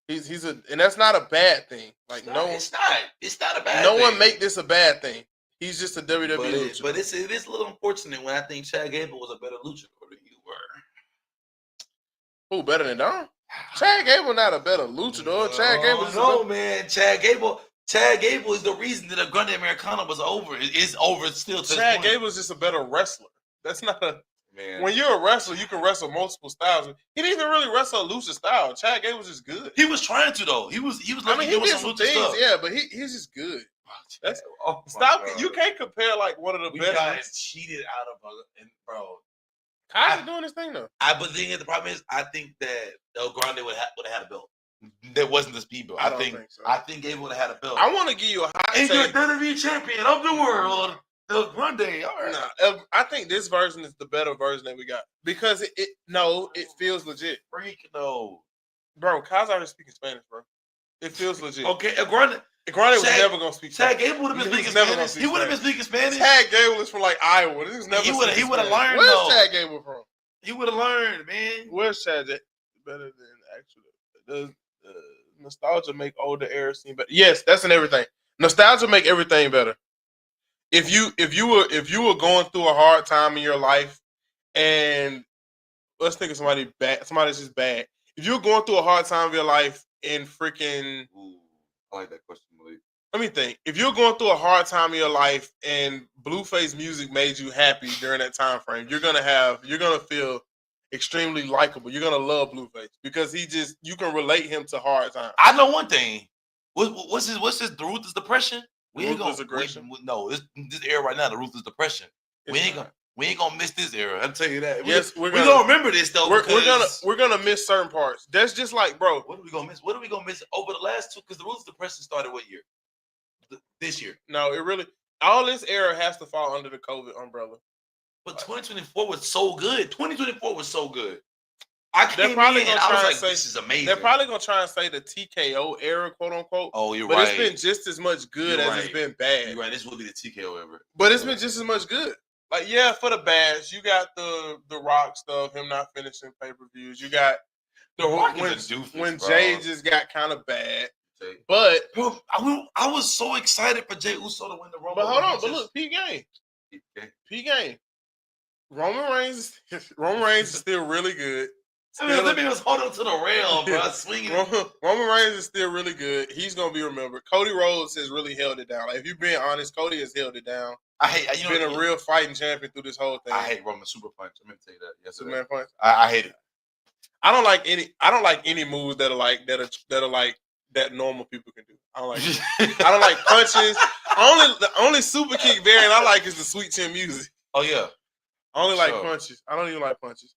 And that's not a bad thing. Like it's not a bad thing. No one make this a bad thing. He's just a WWE luchador. But it is a little unfortunate when I think Chad Gable was a better luchador than you were. Who better than Dom? Chad Gable not a better luchador. Chad Gable man. Chad Gable is the reason that a Grande Americana was over. It is over still. Chad Gable is just a better wrestler. That's not a man. When you're a wrestler, you can wrestle multiple styles. He didn't even really wrestle a lucha style. Chad Gable was just good. He was trying to though. He was. I mean, he did some things, stuff. yeah, but he's just good. Stop! You can't compare like one of the best. Guys cheated out of bro. Kaiser doing his thing though. But the problem is, I think that El Grande would have had a belt. There wasn't the speed belt. I think so. I think Gable would have had a belt. I want to give you a hot take. He's the WWE champion of the world. El Grande. All right. Nah, I think this version is the better version that we got because it feels legit. Freak no, bro. Kaiser is speaking Spanish, bro. It feels legit. Okay, El Grande was never gonna speak Chad Spanish. Gable would have been speaking Spanish. He would have been speaking Spanish. Chad Gable is from like Iowa. He would have learned. Where's Chad Gable from? He would have learned, man. Where's Chad Gable? Better than actually. Does nostalgia make older eras seem better? Yes, that's in everything. Nostalgia make everything better. If you were going through a hard time in your life, and let's think of somebody bad, somebody's just bad. If you're going through a hard time in your life and freaking, I like that question, Malik. Let me think. If you're going through a hard time in your life and Blueface music made you happy during that time frame, you're gonna feel extremely likable. You're gonna love Blueface because you can relate him to hard times. I know one thing. What's his the ruthless depression? We ain't gonna aggression. No, this era right now, the ruthless depression. We ain't gonna miss this era. I'll tell you that. Yes, we're gonna remember this though. We're gonna miss certain parts. That's just like, bro. What are we gonna miss? What are we gonna miss over the last two? Because the ruthless depression started what year? This year. No, it really. All this era has to fall under the COVID umbrella. But 2024 was so good. 2024 was so good. I came in and I was like, this is amazing. They're probably gonna try and say the TKO era, quote unquote. Oh, you're right. But it's been just as much good as it's been bad. You're right. This will be the TKO ever. But it's been just as much good. Like, yeah, for the bads, you got the Rock stuff, him not finishing pay-per-views. You got the Rock is a doofus, when bro. Jay just got kind of bad. But bro, I was so excited for Jey Uso to win the Rumble. But hold on, but look, P game. Roman Reigns is still really good. Let me just hold on to the rail, bro. Swinging. Roman Reigns is still really good. He's gonna be remembered. Cody Rhodes has really held it down. Like, if you're being honest, Cody has held it down. He's been a real fighting champion through this whole thing. I hate Roman Super Punch. I'm gonna tell you that. Yes, Superman Punch. I hate it. I don't like any moves that are like that normal people can do. I don't like punches. The only super kick variant I like is the Sweet Chin Music. Oh yeah. I only like punches. I don't even like punches.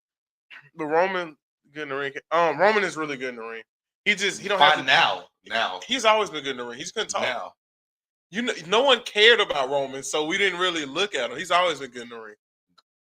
But Roman good in the ring. Roman is really good in the ring. He don't have to now. He's always been good in the ring. He's couldn't talk. Now. No one cared about Roman, so we didn't really look at him. He's always been good in the ring.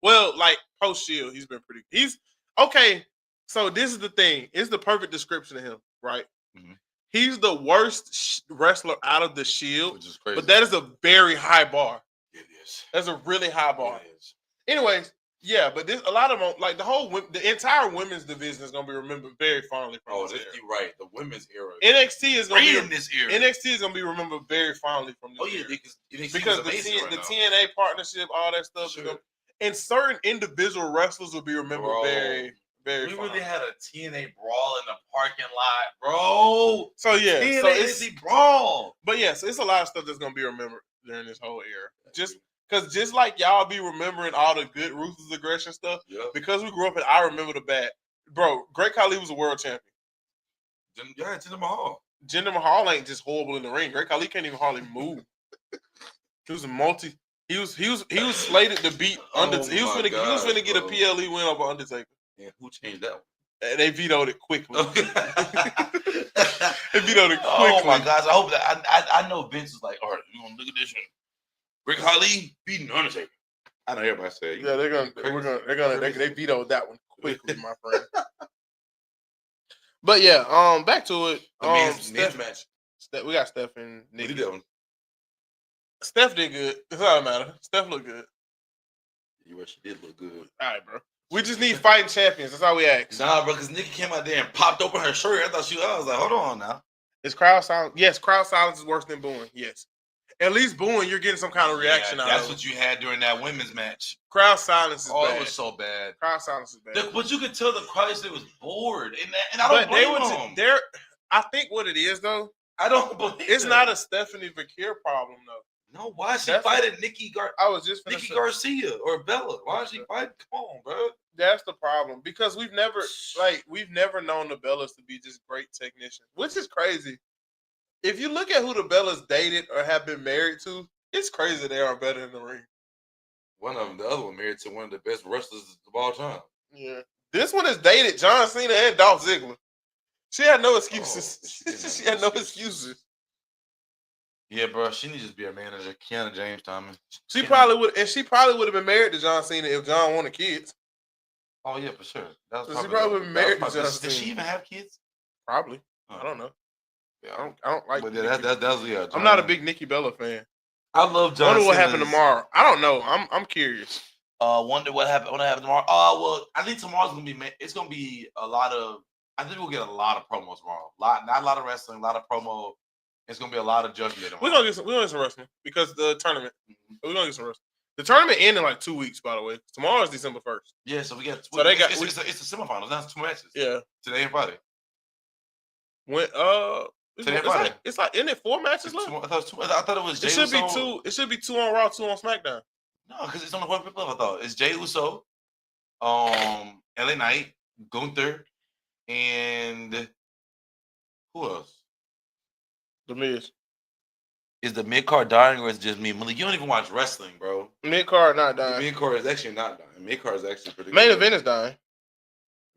Well, like post Shield, he's been pretty. He's okay. So this is the thing. It's the perfect description of him, right? Mm-hmm. He's the worst wrestler out of the Shield, which is crazy. But that is a very high bar. It is. That's a really high bar. It is. Anyways, yeah, but a lot of them, like the entire women's division is gonna be remembered very fondly from this era. You're right. The women's era. NXT is gonna be in this era. NXT is gonna be remembered very fondly from this era. Because the TNA partnership, all that stuff. Sure. And certain individual wrestlers will be remembered very, Very We fine. really had a TNA brawl in the parking lot, bro. So yeah, TNA so it's brawl. But yes, it's a lot of stuff that's gonna be remembered during this whole era. Just like y'all be remembering all the good ruthless aggression stuff, because we grew up and I remember the bad. Bro, Great Khali was a world champion. Yeah, Jinder Mahal. Jinder Mahal ain't just horrible in the ring. Great Khali can't even hardly move. He was a multi. He was slated to beat Undertaker. He was finna get a PLE win over Undertaker. Yeah, who changed that one? And they vetoed it quickly. Okay. They vetoed it quickly. Oh my gosh! I hope that I know Vince was like, all right, you gonna look at this one. Great Khali beating Undertaker. I know everybody said. Yeah, they vetoed that one quickly, my friend. But yeah, back to it. Men's match. We got Steph and Nikki. That one. Steph did good. It doesn't matter. Steph looked good. You wish she did look good. All right, bro. We just need fighting champions. That's all we ask. Nah, bro, because Nikki came out there and popped open her shirt. I was like, hold on now. Is crowd silence? Yes, crowd silence is worse than booing. Yes. At least booing, you're getting some kind of reaction out of it. That's what you had during that women's match. Crowd silence is bad. It was so bad. Crowd silence is bad. But you could tell the crowd was bored. And I don't blame them. I think what it is, though, I don't believe it's not a Stephanie Vakir problem, though. No, why is she fighting Nikki Garcia or Bella? Why is she fighting? Come on, bro. That's the problem. Because we've never known the Bellas to be just great technicians, which is crazy. If you look at who the Bellas dated or have been married to, it's crazy they are better in the ring. One of them, the other one, married to one of the best wrestlers of all time. Yeah. This one has dated John Cena and Dolph Ziggler. She had no excuses. She had no excuses. Yeah, bro. She needs to just be a manager. Kiana James Thomas. She probably would have been married to John Cena if John wanted kids. Oh yeah, for sure. She probably would have been married to John Cena. Does she even have kids? Probably. I don't know. Yeah, I don't like. But yeah, I'm not a big Nikki Bella fan. I love John. Wonder what happened tomorrow. I don't know. I'm curious. Wonder what happened. What happened tomorrow? Well, I think tomorrow's gonna be. It's gonna be a lot of. I think we'll get a lot of promos tomorrow. Not a lot of wrestling. A lot of promo. It's gonna be a lot of judgment tomorrow. We're gonna get some wrestling because the tournament. We're gonna get some wrestling. The tournament ends in like 2 weeks, by the way. Tomorrow is December 1st. Yeah, so we got. So they got. It's the semifinals. That's 2 matches. Yeah. Today and Friday. It's like isn't it 4 matches left? I thought it was. It should be 2. It should be 2 on Raw, 2 on SmackDown. No, because it's on the 4 people. I thought it's Jey Uso, LA Knight, Gunther, and who else? The Miz. Is the mid card dying or is it just me? Malik, you don't even watch wrestling, bro. Mid card not dying. The mid card is actually not dying. Mid card is actually pretty. Main event is dying.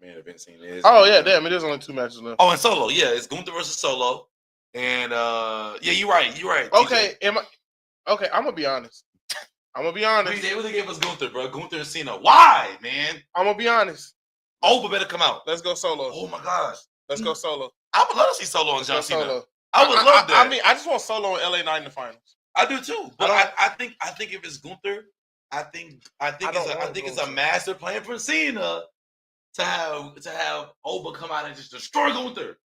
Main event scene is. Oh yeah, damn! There's only 2 matches left. Oh, and Solo, yeah, it's Gunther versus Solo, and yeah, you're right. Okay, I'm gonna be honest. They really gave us Gunther, bro. Gunther and Cena. Why, man? I'm gonna be honest. Oba better come out. Let's go Solo. Oh my gosh. Let's go Solo. I would love to see Solo and John Cena. I would love that. I mean, I just want Solo and LA Knight in the finals. I do too. But I think if it's Gunther, I think it's a master plan for Cena to have Oba come out and just destroy Gunther.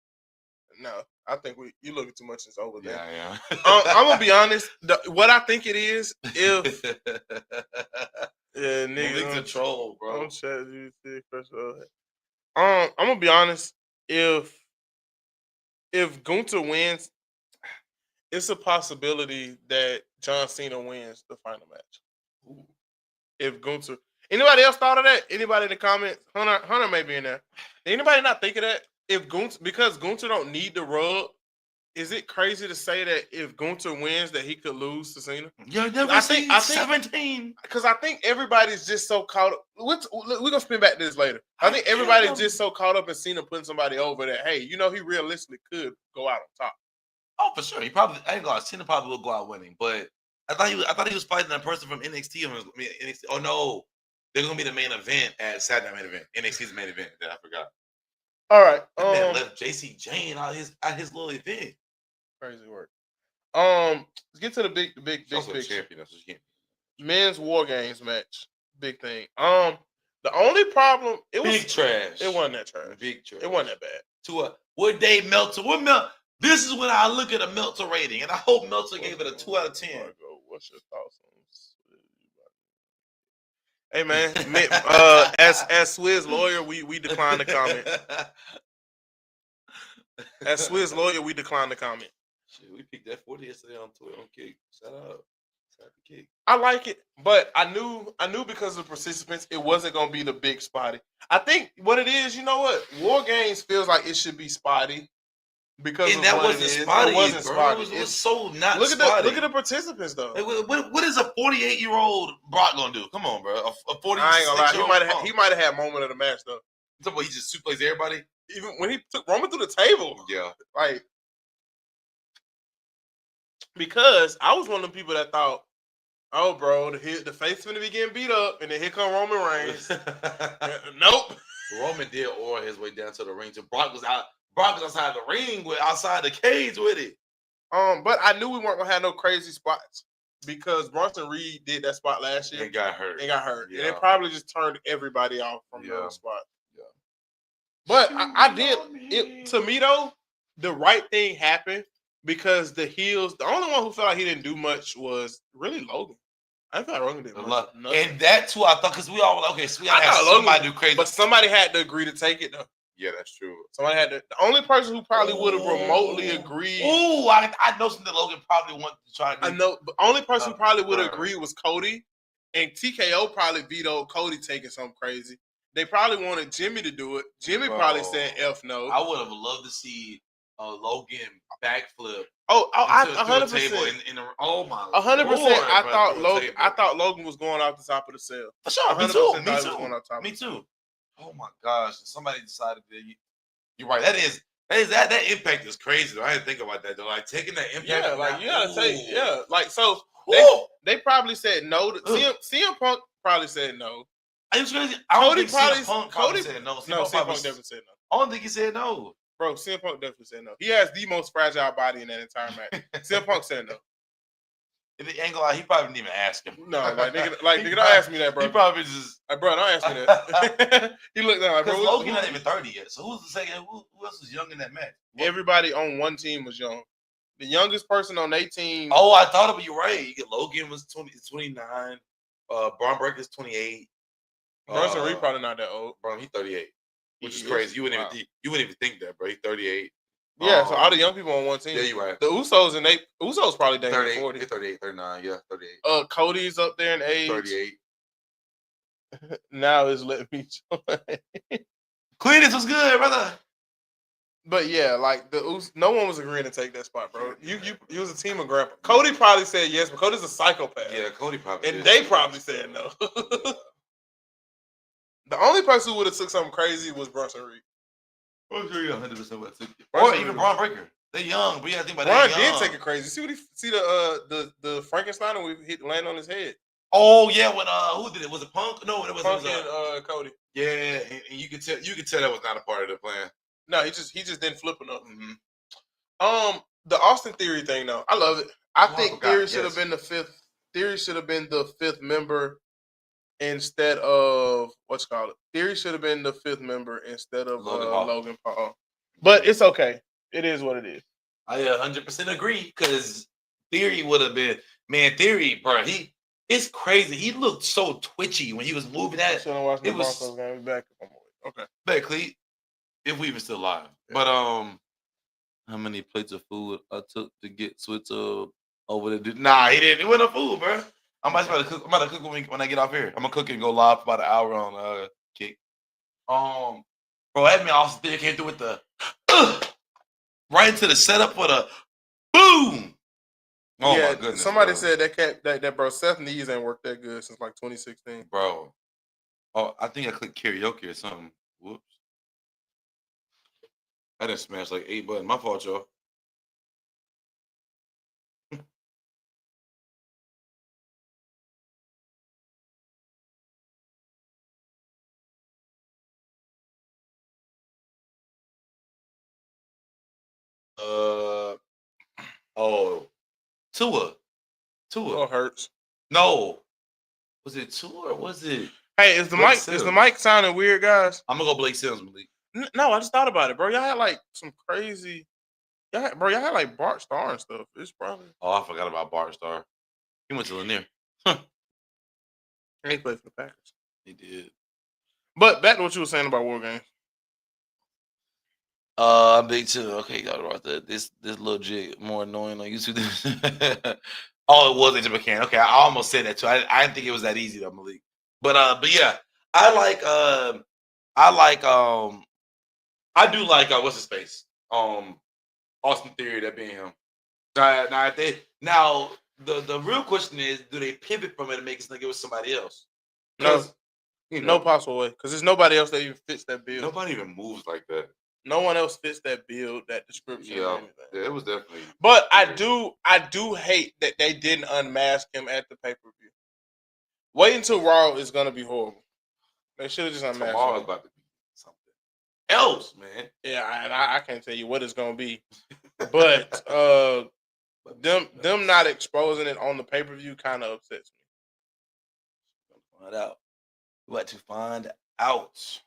No, I think you looking too much into Oba there. Yeah. I'm gonna be honest. What I think it is, if niggas a troll, bro. I'm gonna be honest. If Gunther wins, it's a possibility that John Cena wins the final match. Ooh. If Gunther, anybody else thought of that? Anybody in the comments? Hunter may be in there. Did anybody not think of that? Because Gunther don't need the rub, is it crazy to say that if Gunther wins that he could lose to Cena? Yeah, I think 17. Because I think everybody's just so caught up. We're gonna spin back to this later. I think everybody's just so caught up in Cena putting somebody over that, hey, he realistically could go out on top. Oh, for sure. Cena probably will go out winning, but I thought he was fighting that person from NXT. NXT. Oh no, they're gonna be the main event at Saturday Night Main Event. NXT's main event. That I forgot. All right. Man left JC Jane at his little event. Crazy work. Let's get to the big champion. Men's War Games match. Big thing. The only problem big trash. It wasn't that trash. Big trash. It wasn't that bad. What Dave Meltzer? This is when I look at a Meltzer rating, and I hope Meltzer gave it a 2 out of 10. What's your thoughts on this? Hey man, as Swizz lawyer, we decline the comment. As Swizz lawyer, we decline the comment. Shit, we picked that 40 yesterday on Twitter on Kick. Shout out. Shout out to Kick. I like it, but I knew because of participants, it wasn't gonna be the big spotty. I think what it is, you know what? War Games feels like it should be spotty because And of that what wasn't it is. spotty, It wasn't bro. spotty. It was so not look spotty. at the participants though. Like, what is a 48-year-old Brock gonna do? Come on, bro. A 46-year-old. I ain't gonna lie. He might have had moment of the match though. He just suplexed everybody. Even when he took Roman through the table. Yeah. Like, because I was one of the people that thought, oh, bro, the face finna be getting beat up, and then here come Roman Reigns. Nope. Roman did aura his way down to the ring. So Brock was outside the ring outside the cage with it. But I knew we weren't gonna have no crazy spots because Bronson Reed did that spot last year and got hurt. Yeah. And it probably just turned everybody off from those spots. Yeah. But I did it to me though. The right thing happened because the heels. The only one who felt like he didn't do much was really Logan. I thought Logan did much. And that's who I thought because we all so we all had somebody do crazy, but somebody had to agree to take it though. Yeah, that's true. Somebody had to. The only person who probably would have remotely agreed. Oh, I know something that Logan probably wanted to try to do. I know. The only person who probably would have agreed was Cody, and TKO probably vetoed Cody taking something crazy. They probably wanted Jimmy to do it. Jimmy probably said F no. I would have loved to see Logan backflip. Oh, I 100%. Oh my, 100%. I thought Logan was going off the top of the cell. For sure. Me too. Oh my gosh! Somebody decided that you're right. That impact is crazy. Though. I didn't think about that though. Like taking that impact. Yeah, like you gotta take. Yeah, like so. They probably said no. CM Punk probably said no. Cody probably said no. No, CM Punk definitely said no. I don't think he said no. Bro, CM Punk definitely said no. He has the most fragile body in that entire match. CM Punk said no. If the angle out, he probably didn't even ask him. No, nigga, don't ask me that, bro. He probably just bro, don't ask me that. He looked down like, bro. Logan not even 30 yet. So who's the second? Who else was young in that match? Everybody on one team was young. The youngest person on their team. Oh, I thought of you right. Logan was 29. Braun Breaker's 28. Bronson Reed probably not that old. Bro, he's 38. Which is crazy. You wouldn't even think that, bro. He's 38. Yeah, so all the young people on one team. Yeah, you're right. The Usos probably dating 40. 38, 39, yeah, 38. Cody's up there in age. 38. Now it's letting me join. Cletus was good, brother. But yeah, like no one was agreeing to take that spot, bro. You was a team of grandpa. Cody probably said yes, but Cody's a psychopath. Yeah, Cody probably and they probably said no. The only person who would have took something crazy was Bronson Reed. Bronson Reed 100% would have took it. Or even Braun Breaker. They're young, but you gotta think about that. Braun did take it crazy. See the Frankenstein when we land on his head. Oh yeah, when who did it? Was it Punk? No, it was Punk and Cody. Yeah, and you could tell that was not a part of the plan. No, he just didn't flip enough. Mm-hmm. The Austin Theory thing though, I love it. I think Theory should have been the fifth. Theory should have been the fifth member instead of Theory should have been the fifth member instead of Logan Paul. But it's okay. It is what it is. I 100% agree because Theory would have been Theory, bro. It's crazy. He looked so twitchy when he was moving that. It was back. Okay, back, Cleet. If we even still alive. Yeah. But how many plates of food I took to get Switzer over there? Nah, he didn't. He wasn't a fool, bro. I'm about to cook when I get off here. I'm gonna cook and go live for about an hour on Kick. Bro, that man Austin Theory came through with the right into the setup for the boom. Oh my goodness! Somebody said that bro Seth knees ain't worked that good since like 2016. Bro, oh I think I clicked karaoke or something. Whoops. I done smashed like 8 buttons. My fault, y'all. Tua. Oh, hurts. No. Was it Tua or was it? Hey, is the mic sounding weird, guys? I'm gonna go Blake Sims, Malik. No, I just thought about it, bro. Y'all had like some crazy. Y'all had like Bart Starr and stuff. It's probably. Oh, I forgot about Bart Starr. He went to Lanier. He played for the Packers. He did. But back to what you were saying about War Games. Big too. Okay, y'all right there. This little jig more annoying on YouTube. Oh, it was Ninja Mechanic. Okay, I almost said that too. I didn't think it was that easy though, Malik. But yeah, I like I do like what's his face? Austin Theory, that being him. Now the real question is, do they pivot from it and make it like it was somebody else? No, You no know, possible way. Because there's nobody else that even fits that build. nobody even moves like that. No one else fits that build, that description, or Yeah, anything. yeah, it was definitely. But I weird. do hate that they didn't unmask him at the pay per view. Wait until Raw is gonna be horrible. They should have just unmasked Tomorrow's him. about to be something else, man. Yeah, and I can't tell you what it's gonna be. But them not exposing it on the pay per view kind of upsets me. Find out. What to find out?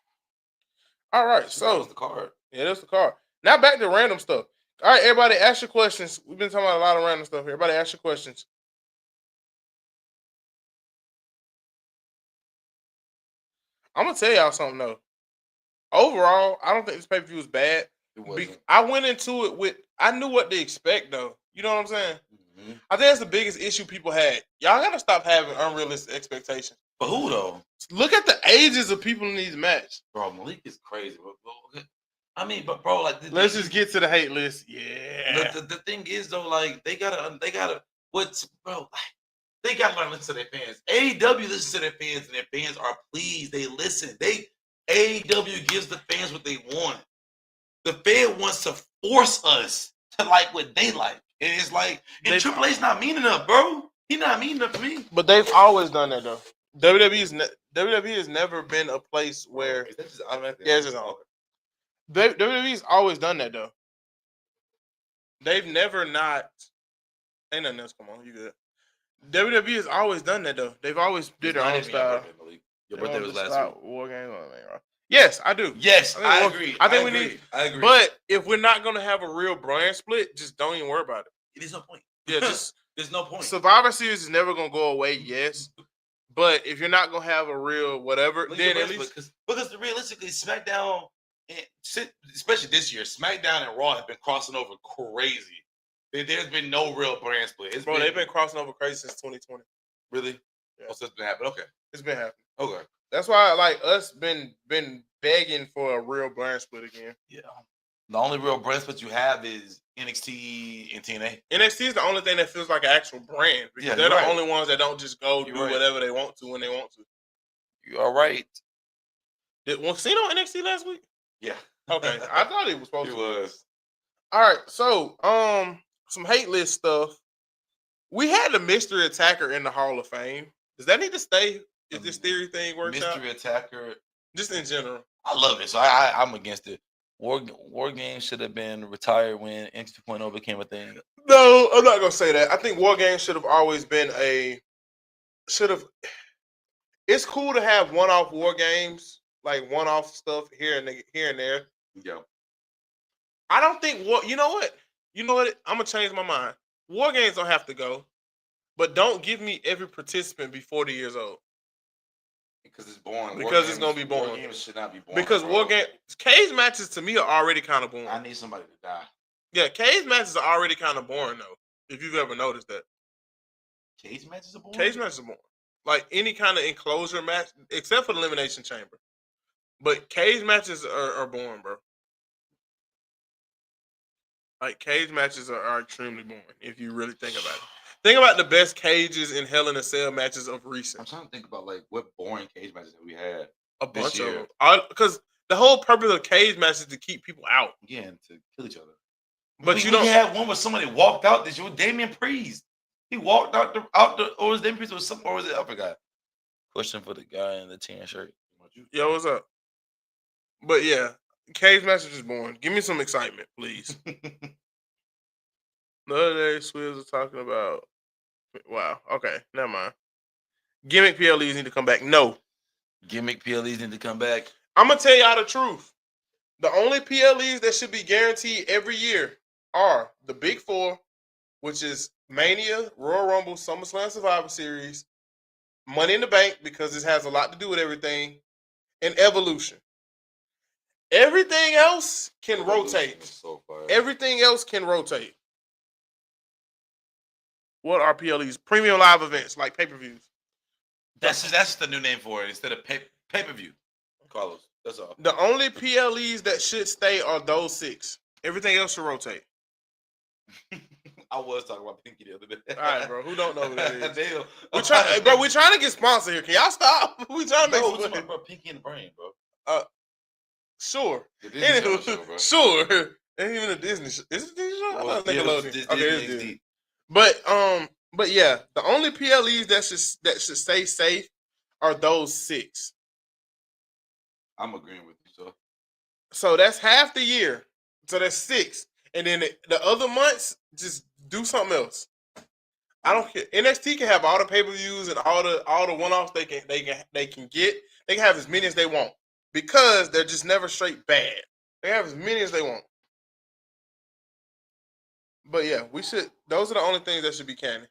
All right, That so was the card. yeah, that's the card. Now back to random stuff. All right, everybody, ask your questions. We've been talking about a lot of random stuff here. Everybody, ask your questions. I'm gonna tell y'all something though. Overall, I don't think this pay per view was bad. I went into it with I knew what to expect though. You know what I'm saying? Mm-hmm. I think that's the biggest issue people had. Y'all gotta stop having unrealistic expectations. But who though? Look at the ages of people in these matches. Bro, Malik is crazy. I mean, but bro, like, let's just get to the hate list. Yeah. The thing is though, like, they gotta what's bro. They gotta learn to listen to their fans. AEW listens to their fans, and their fans are pleased. They listen. AEW gives the fans what they want. The fan wants to force us to like what they like, and it's like, and Triple H's not mean enough, bro. He's not mean enough for me. But they've always done that though. WWE has never been a place where it's just on. WWE's always done that though. They've never not. Ain't nothing else. Come on, you good? WWE has always done that though. They've always did their own style. Your birthday was last week. War Games. Yes, I do. Yes, I agree. I think we need. I agree. But if we're not gonna have a real brand split, just don't even worry about it. There's no point. Yeah, just there's no point. Survivor Series is never gonna go away. Yes, but if you're not gonna have a real whatever, then at least because realistically, SmackDown, especially this year, SmackDown and Raw have been crossing over crazy. There's been no real brand split. They've been crossing over crazy since 2020. Really? Yeah. Oh, so it's been happening. Okay, it's been happening. Okay, that's why like us been begging for a real brand split again. Yeah. The only real brand split you have is NXT and TNA. NXT is the only thing that feels like an actual brand because they're the only ones that don't just go do whatever they want to when they want to. You are right. Was Cena on NXT last week? Yeah. Okay. I thought he was supposed to. He was. All right. So, some hate list stuff. We had the mystery attacker in the Hall of Fame. Does that need to stay? Is this theory thing works out? Mystery attacker. Just in general. I love it. So I'm against it. War Games should have been retired when NXT 2.0 became a thing. No, I'm not gonna say that. I think War Games should have always been It's cool to have one-off War Games, like one-off stuff here and there. Yeah. I don't think you know what? I'm gonna change my mind. War Games don't have to go, but don't give me every participant be 40 years old. Because it's boring. Because it's gonna be boring. War Games should not be boring. Because War Games cage matches to me are already kind of boring. I need somebody to die. Yeah, cage matches are already kind of boring though. If you've ever noticed that. Cage matches are boring. Cage matches are boring. Like any kind of enclosure match, except for the Elimination Chamber. But cage matches are boring, bro. Like cage matches are extremely boring if you really think about it. Think about the best cages in Hell in a Cell matches of recent. I'm trying to think about like what boring cage matches that we had. A bunch of them. Because the whole purpose of cage matches is to keep people out. Yeah, and to kill each other. But we had one where somebody walked out this year with Damian Priest. He walked out the or was Damian Priest or something, or was it? I forgot. Question for the guy in the tan shirt. Yo, what's up? But yeah, cage matches is boring. Give me some excitement, please. The other day, Swizz was talking about. Wow. Okay. Never mind. Gimmick PLEs need to come back. No. Gimmick PLEs need to come back. I'm gonna tell y'all the truth. The only PLEs that should be guaranteed every year are the Big Four, which is Mania, Royal Rumble, SummerSlam, Survivor Series, Money in the Bank, because this has a lot to do with everything, and Evolution. Everything else can Evolution rotate. is so fire. Everything else can rotate. What are PLEs? Premium live events, like pay-per-views. That's the new name for it instead of pay-per-view. Carlos, that's all. The only PLEs that should stay are those 6. Everything else should rotate. I was talking about Pinky the other day. All right, bro. Who don't know who that is? Damn. We're trying to get sponsored here. Can y'all stop? We trying to make some money. Bro, Pinky and the Brain, bro. Sure. The Disney Channel show, bro. Sure. Ain't even a Disney show. Is it a Disney show? Well, Nickelodeon. Okay, it's Disney. But yeah, the only PLEs that should stay safe are those 6. I'm agreeing with you, So that's half the year. So that's 6, and then the other months just do something else. I don't care. NXT can have all the pay-per-views and all the one-offs they can get. They can have as many as they want because they're just never straight bad. They have as many as they want. But yeah, we should. Those are the only things that should be canon.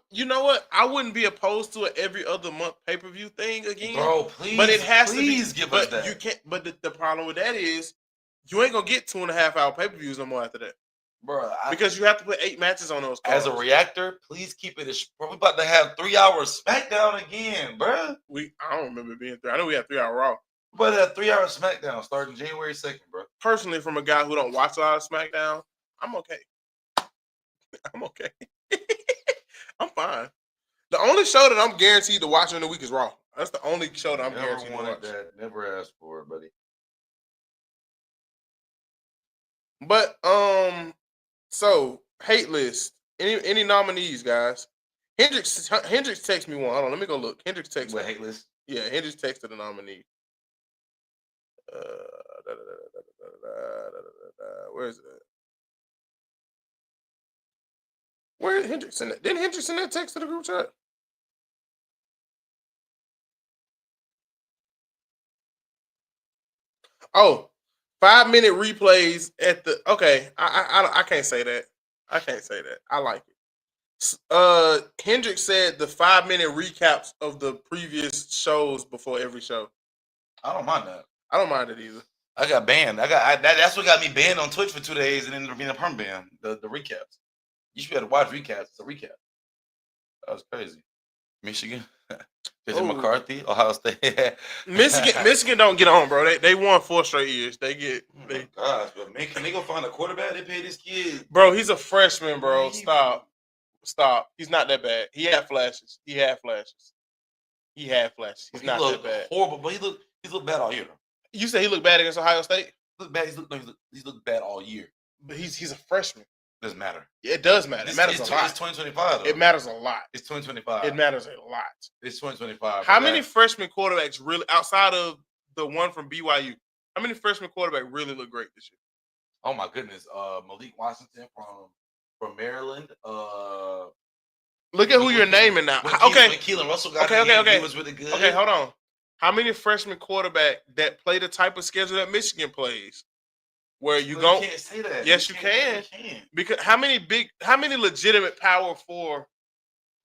You know what? I wouldn't be opposed to an every other month pay-per-view thing again. Bro, please. But it has to be. Give us that. You can't. But the problem with that is you ain't gonna get 2.5 hour pay-per-views no more after that. Bro, because you have to put 8 matches on those cards. As a reactor, please keep it. Bro, we about to have 3 hours SmackDown again, bro. I don't remember it being 3. I know we had 3 hour Raw. But a 3 hour SmackDown starting January 2nd, bro. Personally, from a guy who don't watch a lot of SmackDown, I'm okay. I'm okay. I'm fine. The only show that I'm guaranteed to watch during the week is Raw. That's the only show that I'm guaranteed to watch. That. Never asked for it, buddy. But so hate list. Any nominees, guys? Hendrix texted me one. Hold on, let me go look. Hendrix texted. What, hate list? Yeah, Hendrix texted a nominee. Where is it? Where is Hendrix in that? Didn't Hendrix send that text to the group chat? Oh, 5-minute replays at the. Okay, I can't say that. I can't say that. I like it. Hendrix said the 5-minute recaps of the previous shows before every show. I don't mind that. I don't mind it either. I got banned. That's what got me banned on Twitch for 2 days and then being a perm ban. The recaps. You should be able to watch recaps. It's a recap. That was crazy. Michigan, McCarthy, Ohio State. Michigan don't get on, bro. They won 4 straight years. They get. Gosh, but man, can they go find a quarterback? They pay this kid. Bro, he's a freshman, bro. Stop. He's not that bad. He had flashes. He's not that bad. Horrible, but he's looked bad all year. You say he looked bad against Ohio State? Looked bad. He's looked bad all year. But he's a freshman. Doesn't matter. Yeah, it does matter. It matters a lot. It's 2025. Though. It matters a lot. It's 2025. It matters a lot. It's 2025. How many freshman quarterbacks really, outside of the one from BYU, how many freshman quarterbacks really look great this year? Oh my goodness. Malik Washington from Maryland. Look at who you're naming now. Okay. When Keelan Russell got okay. He was really good. Okay, hold on. How many freshman quarterback that play the type of schedule that Michigan plays? Where you go? You can't say that. Yes, you can. Because how many legitimate Power 4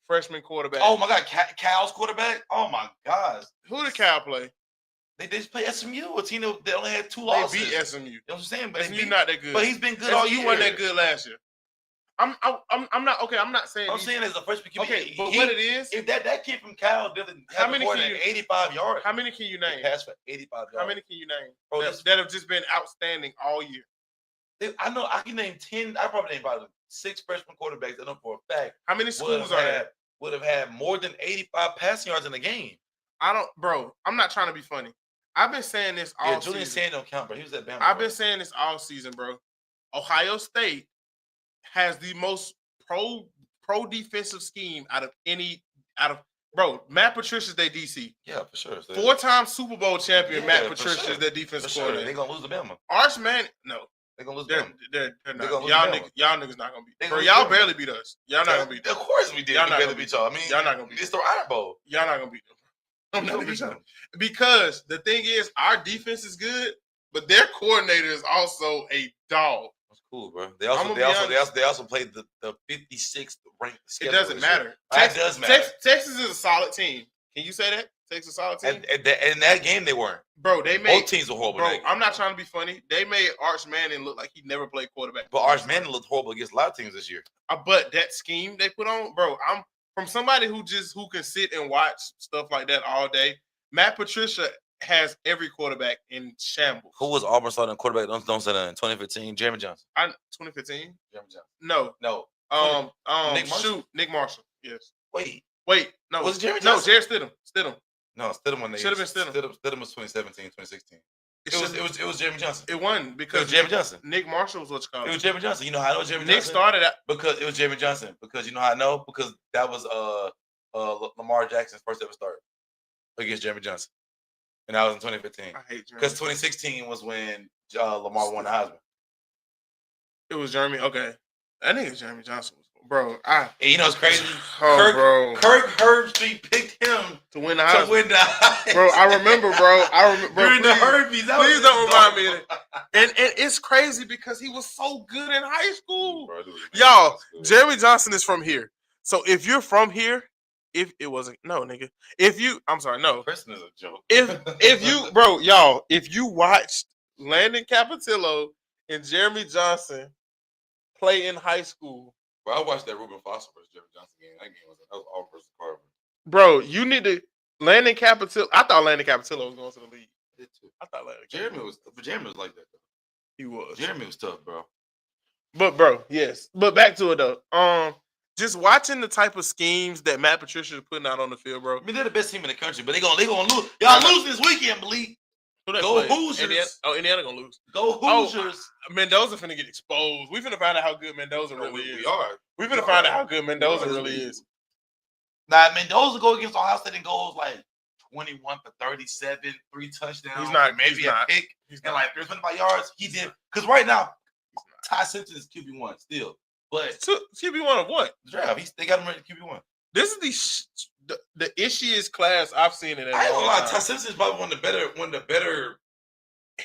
freshman quarterbacks? Oh my God, Cal's quarterback. Oh my gosh, who did Cal play? They just play SMU. A team that only had 2 losses. They beat SMU. You know what I'm saying? But SMU not that good. But he's been good all year. You wasn't that good last year. I'm not okay. I'm not saying. I'm saying as a freshman. Okay, but what it is? If that kid from Cal doesn't have more than 85 yards. How many can you name? Pass for 85 yards. How many can you name that have just been outstanding all year? I know I can name 10. I probably name about 6 freshman quarterbacks. I know for a fact. How many schools are there? Would have had more than 85 passing yards in the game. Bro. I'm not trying to be funny. I've been saying this all season. Julian Sand don't count, bro. He was at Bama. I've been saying this all season, bro. Ohio State has the most pro defensive scheme out of bro. Matt Patricia's their DC. Yeah, for sure. 4-time Super Bowl champion Matt Patricia is their defensive coordinator. They're gonna lose to Bama. Arch Manning, no. They're gonna lose. They're not. Y'all niggas not gonna beat. Bro, y'all barely beat us. Y'all not gonna beat them. Of course we did. Y'all not gonna beat y'all. I mean, y'all not gonna beat. It's the Iron Bowl. Y'all not gonna beat them. I'm not gonna beat them because the thing is, our defense is good, but their coordinator is also a dog. That's cool, bro. I'ma be honest. They also played the 56th ranked It schedule. doesn't this year. matter. That does matter. Texas is a solid team. Can you say that? Texas is a solid team? In that game, they weren't. Bro, they made both teams were horrible. Bro, in that game, I'm not trying to be funny. They made Arch Manning look like he never played quarterback. But Arch Manning looked horrible against a lot of teams this year. But that scheme they put on, bro, I'm from somebody who can sit and watch stuff like that all day. Matt Patricia has every quarterback in shambles. Who was Auburn starting quarterback? Don't say that in 2015. Jeremy Johnson. 2015. Jeremy Johnson. No. Nick Marshall. Yes. Wait. No. Was it Jeremy Johnson? No, Jared Stidham. No, Stidham should have been Stidham. Stidham was 2017, 2016. It was Jeremy Johnson. It wasn't because it was Jeremy Johnson. Nick Marshall was what you called. It was Jeremy Johnson. You know how I know Jeremy Johnson? Nick started out because it was Jeremy Johnson. Because you know how I know? Because that was Lamar Jackson's first ever start against Jeremy Johnson. And that was in 2015. I hate Jeremy. Because 2016 was when Lamar won the Heisman. It was Jeremy. Okay. That nigga Jeremy Johnson. Bro, and you know it's crazy. Bro. Kirk Herbstreit picked him to win the Heisman. Bro, I remember, bro. During the Herbies. Please don't remind me of that. And it's crazy because he was so good in high school. Bro, y'all, Jeremy Johnson is from here. So if you're from here, if it wasn't nigga. I'm sorry, no. Preston is a joke. If you, bro, y'all, if you watched Landon Capatillo and Jeremy Johnson play in high school. Bro, I watched that Reuben Foster versus Jeremy Johnson game. That was Auburn versus Carver. Bro, you need to Landon Capatillo. I thought Landon Capatillo was going to the league. I did too. I thought Jeremy was like that though. He was. Jeremy was tough, bro. But bro, yes. But back to it though. Just watching the type of schemes that Matt Patricia is putting out on the field, bro. I mean, they're the best team in the country, but they gonna lose. Y'all lose this weekend, believe. Go Hoosiers. Indiana gonna lose. Go Hoosiers. Mendoza finna get exposed. We finna find out how good Mendoza really is. We are. We finna find out how good Mendoza really is. Now, Mendoza go against Ohio State and goes like 21 for 37, 3 touchdowns. He's not. Maybe a pick and like 325 yards. He did. Because right now, Ty Simpson is QB1 still. But QB1 of what? The draft. They got him ready to QB1. This is the ishiest class I've seen in. I ain't gonna lie. Ty Simpson is probably one of the better.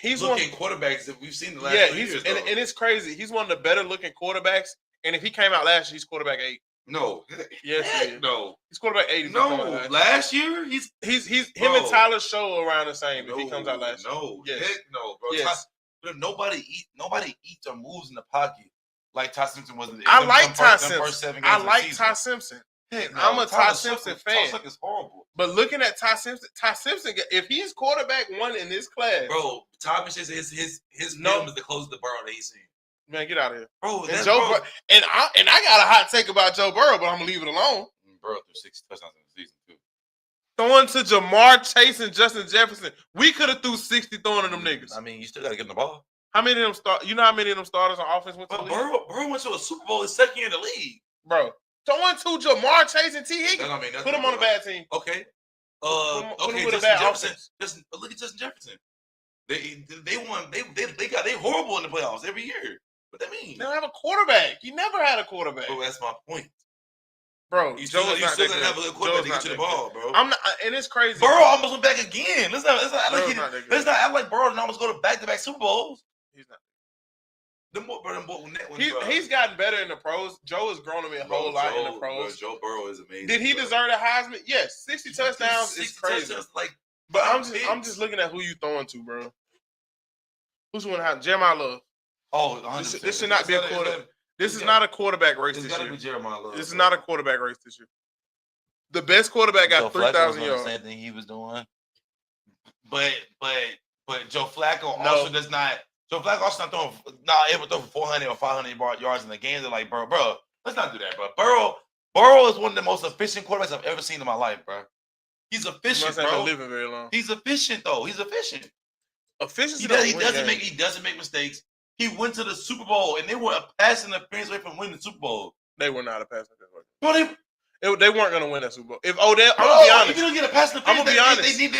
He's looking quarterbacks that we've seen the last 2 years. And it's crazy. He's one of the better looking quarterbacks. And if he came out last year, he's quarterback 8. No. Yes, he is. No. He's quarterback 8. No. Last year, he's him and Tyler Show around the same. If he comes out last year. No. Yes. Heck no, bro. Yes. Nobody eats or moves in the pocket like Ty Simpson was. I like Ty Simpson. Ty Simpson. I'm a Ty Simpson fan. Ty is horrible. But looking at Ty Simpson, if he's quarterback 1 in this class, bro, Ty says his film is the closest to Burrow that he's seen. Man, get out of here, bro. And I got a hot take about Joe Burrow, but I'm gonna leave it alone. Burrow threw 6 touchdowns in the season too. Throwing to Jamar Chase and Justin Jefferson, we could have threw 60 throwing to them niggas. I mean, you still gotta get them the ball. How many of them You know how many of them starters on offense went to the league? Burrow went to a Super Bowl his second year in the league, bro. Throwing to Jamar Chase and T. Higgins. Put him on a bad team. Okay. Okay. Justin Jefferson. Look at Justin Jefferson. They won. They horrible in the playoffs every year. What that mean? They don't have a quarterback. He never had a quarterback. Bro, that's my point. Bro, you still gotta have a good quarterback to get you the ball, bro. I'm not, and it's crazy. Burrow almost went back again. Let's not act like Burrow didn't almost go to back-to-back Super Bowls. He's not. He's gotten better in the pros. Joe has grown on me a whole lot in the pros. Joe Burrow is amazing. Did he deserve a Heisman? Yes. 60 touchdowns is crazy. But I'm just looking at who you throwing to, bro. Who's winning Heisman? Jeremiah Love. Oh, this should not be a quarterback. This is not a quarterback race this year. Be Jeremiah Love, this is not a quarterback race this year. The best quarterback got 3,000 yards. The same thing he was doing. But Joe Flacco also does not. Joe Flacco also not able to throw for 400 or 500 yards in the game. They're like, bro, let's not do that, bro. Burrow is one of the most efficient quarterbacks I've ever seen in my life, bro. He's efficient, bro. Been living very long. He's efficient, though. He's efficient. Efficiency. He doesn't make mistakes. He went to the Super Bowl, and they were a pass interference away from winning the Super Bowl. They were not a pass interference. Bro, they weren't going to win that Super Bowl. If Odell, I'm gonna be honest. If you don't get a pass interference, I'm gonna be honest. They need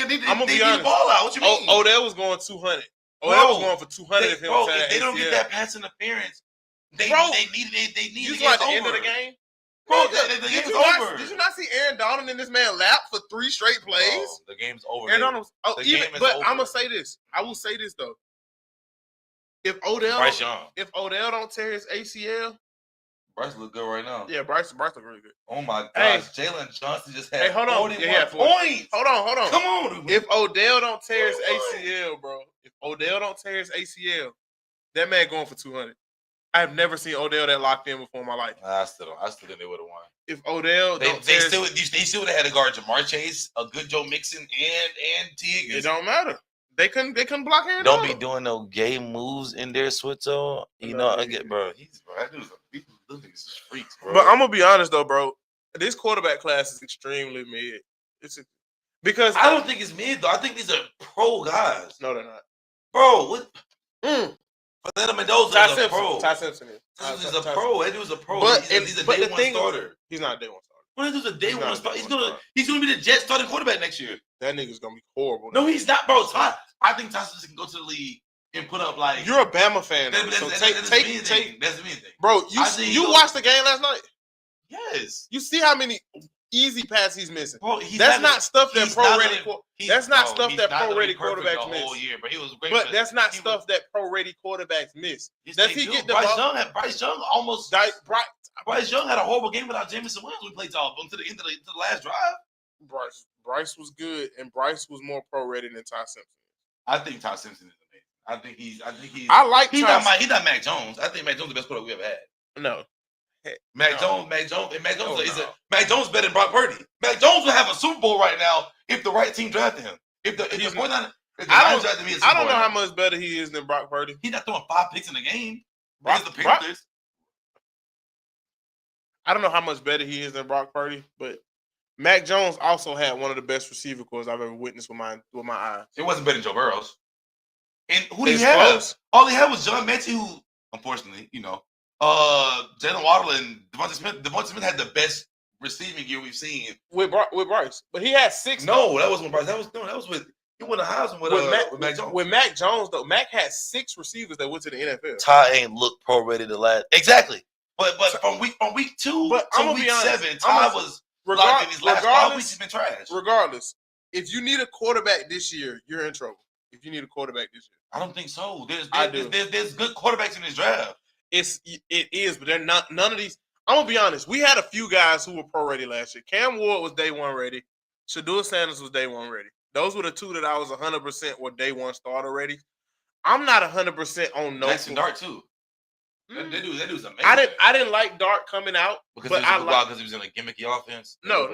the ball out. What you mean? Odell was going 200. Odell was going for 200 if they don't get that pass interference. They need. You saw at the end of the game. Bro, the game's over. Did you not see Aaron Donald in this man's lap for 3 straight plays? Oh, the game's over. Aaron Donald. But I'm gonna say this. I will say this though. If Odell don't tear his ACL, Bryce look good right now. Yeah, Bryce look really good. Oh my gosh, Jalen Johnson just had 41 points. Hold on. Come on. If Odell don't tear his ACL, bro. If Odell don't tear his ACL, that man going for 200. I have never seen Odell that locked in before in my life. I still think they would have won. If Odell they still would have had to guard Jamar Chase, a good Joe Mixon, and T. Higgins. It don't matter. They couldn't block him. Don't be doing no gay moves in there, Switzo. You know, I get, bro. These freaks, bro. But I'm gonna be honest though, bro. This quarterback class is extremely mid. Because I don't think it's mid though. I think these are pro guys. No, they're not. Bro, what? Fernando Mendoza is a pro. Ty Simpson is. He's a pro. That dude's a pro. But he's a day one starter. He's not a day one starter. Well, that dude's a day one starter. He's gonna be the Jets starting quarterback next year. That nigga's gonna be horrible. No, he's not, bro. I think Ty Simpson can go to the league and put up like. You're a Bama fan. That's the main thing. Bro, you watched the game last night? Yes. You see how many easy passes he's missing. Bro, that's not stuff that pro-ready quarterbacks miss. Whole year, but he was great. But that's not stuff that pro-ready quarterbacks miss. Does he get the Bryce Young almost. Bryce Young had a horrible game without Jameson Williams. We played off to the end of the last drive. Bryce was good, and Bryce was more pro-ready than Ty Simpson. I think Ty Simpson is amazing. I think he's. He's not Mac Jones. I think Mac Jones is the best quarterback we ever had. No. Mac Jones is better than Brock Purdy. Mac Jones would have a Super Bowl right now if the right team drafted him. I don't know how much better he is than Brock Purdy. He's not throwing 5 picks in the game. I don't know how much better he is than Brock Purdy, but Mac Jones also had one of the best receiver corps I've ever witnessed with my eyes. It wasn't better than Joe Burrow's. And who did he have? All he had was John Mechie, who, unfortunately, Jalen Waddle and Devontae Smith. Devontae Smith had the best receiving year we've seen with Bryce, but he had 6. No, that wasn't with Bryce. That was with he won the Heisman with Mac Jones. With Mac Jones though, Mac had 6 receivers that went to the NFL. Ty ain't looked pro ready the last exactly. But from week 2 to week 7, Ty was locked in his last 5 weeks. He's been trash. Regardless, if you need a quarterback this year, you're in trouble. If you need a quarterback this year, I don't think so. There's good quarterbacks in this draft. It is, but they're not. None of these. I'm gonna be honest. We had a few guys who were pro ready last year. Cam Ward was day 1 ready. Shedeur Sanders was day 1 ready. Those were the 2 that I was 100% were day 1 starter ready. I'm not 100% on no. Jackson Dart too. That dude's amazing. I didn't like Dart coming out because he was in a gimmicky offense. No.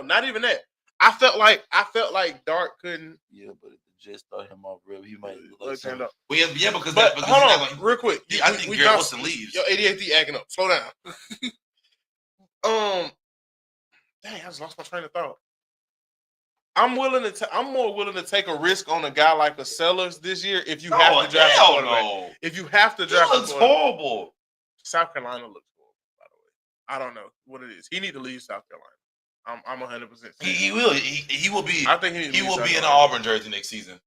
Not even that. I felt like Dart couldn't. Yeah, but if the Jets start him off real, he might look like something. Well, yeah, because hold on, real quick. I think Garrett Wilson leaves. Yo, ADHD acting up. Slow down. Dang, I just lost my train of thought. I'm more willing to take a risk on a guy like a Sellers this year if you have to draft a quarterback. No. If you have to draft, he looks horrible. South Carolina looks horrible, by the way. I don't know what it is. He need to leave South Carolina. I'm 100%. He will. He will be. I think he will be in an Auburn jersey next season.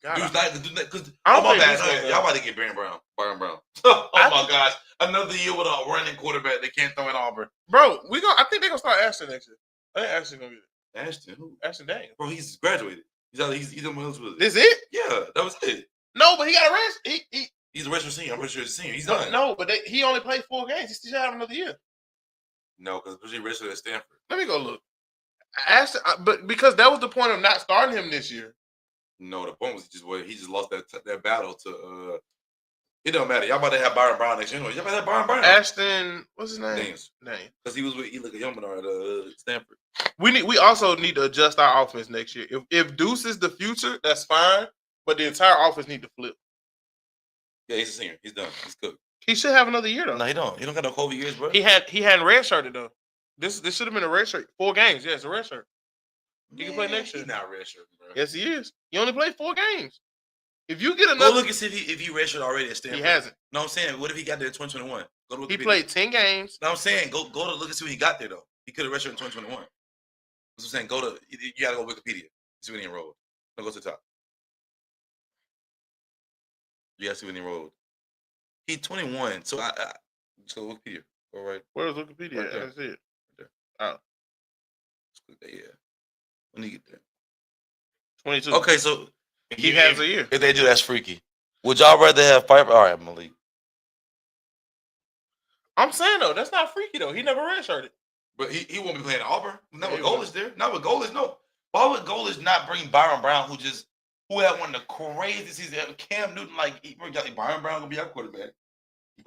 God, because my bad. Y'all about to get Baron Brown. Oh my gosh, another year with a running quarterback they can't throw in Auburn. Bro, I think they're gonna start Ashton next year. I think Ashton gonna be there. Ashton who? Ashton Daniels. Bro, he's graduated. He's on with it. This it? Yeah, that was it. No, but he got a rest. He's a redshirt senior. I'm pretty sure he's a senior. He's done. No, but he only played 4 games. He still have another year. No, because he redshirted at Stanford. Let me go look. Ashton, but because that was the point of not starting him this year. No, the point was he just lost that battle to. It don't matter. Y'all about to have Byron Brown next year. Y'all about to have Byron Brown. Ashton, what's his name? Name. Because he was with Eli Youngman at Stanford. We also need to adjust our offense next year. If Deuce is the future, that's fine. But the entire offense need to flip. Yeah, he's a senior. He's done. He's cooked. He should have another year though. No, he don't. He don't got no COVID years, bro. He hadn't redshirted though. This should have been a red shirt. 4 games. Yeah, it's a red shirt. He can play next year. He's not red shirt, bro. Yes, he is. He only played 4 games. If you get another, go look and see if he redshirted already at Stanford. He hasn't. No, I'm saying, what if he got there in 2021? Go to he played 10 games. No, I'm saying, go to look and see what he got there though. He could have redshirted in 2021. That's what I'm saying. You gotta go to Wikipedia. See when he enrolled. Don't go to the top. You gotta see when he enrolled. He's 21. So so Wikipedia. All right. Where's Wikipedia? Right there. I see it. Right there. Oh. Let's click that, yeah. When you get there. 22. Okay, so he has a year. If they do, that's freaky. Would y'all rather have Piper? All right, Malik. I'm saying though, that's not freaky though. He never redshirted. But he won't be playing at Auburn. Not with Yeah, he Goalish there. Not with Goalish, no. Why would Goalish not bring Byron Brown, who had one of the craziest seasons ever? Cam Newton, like Byron Brown gonna be our quarterback.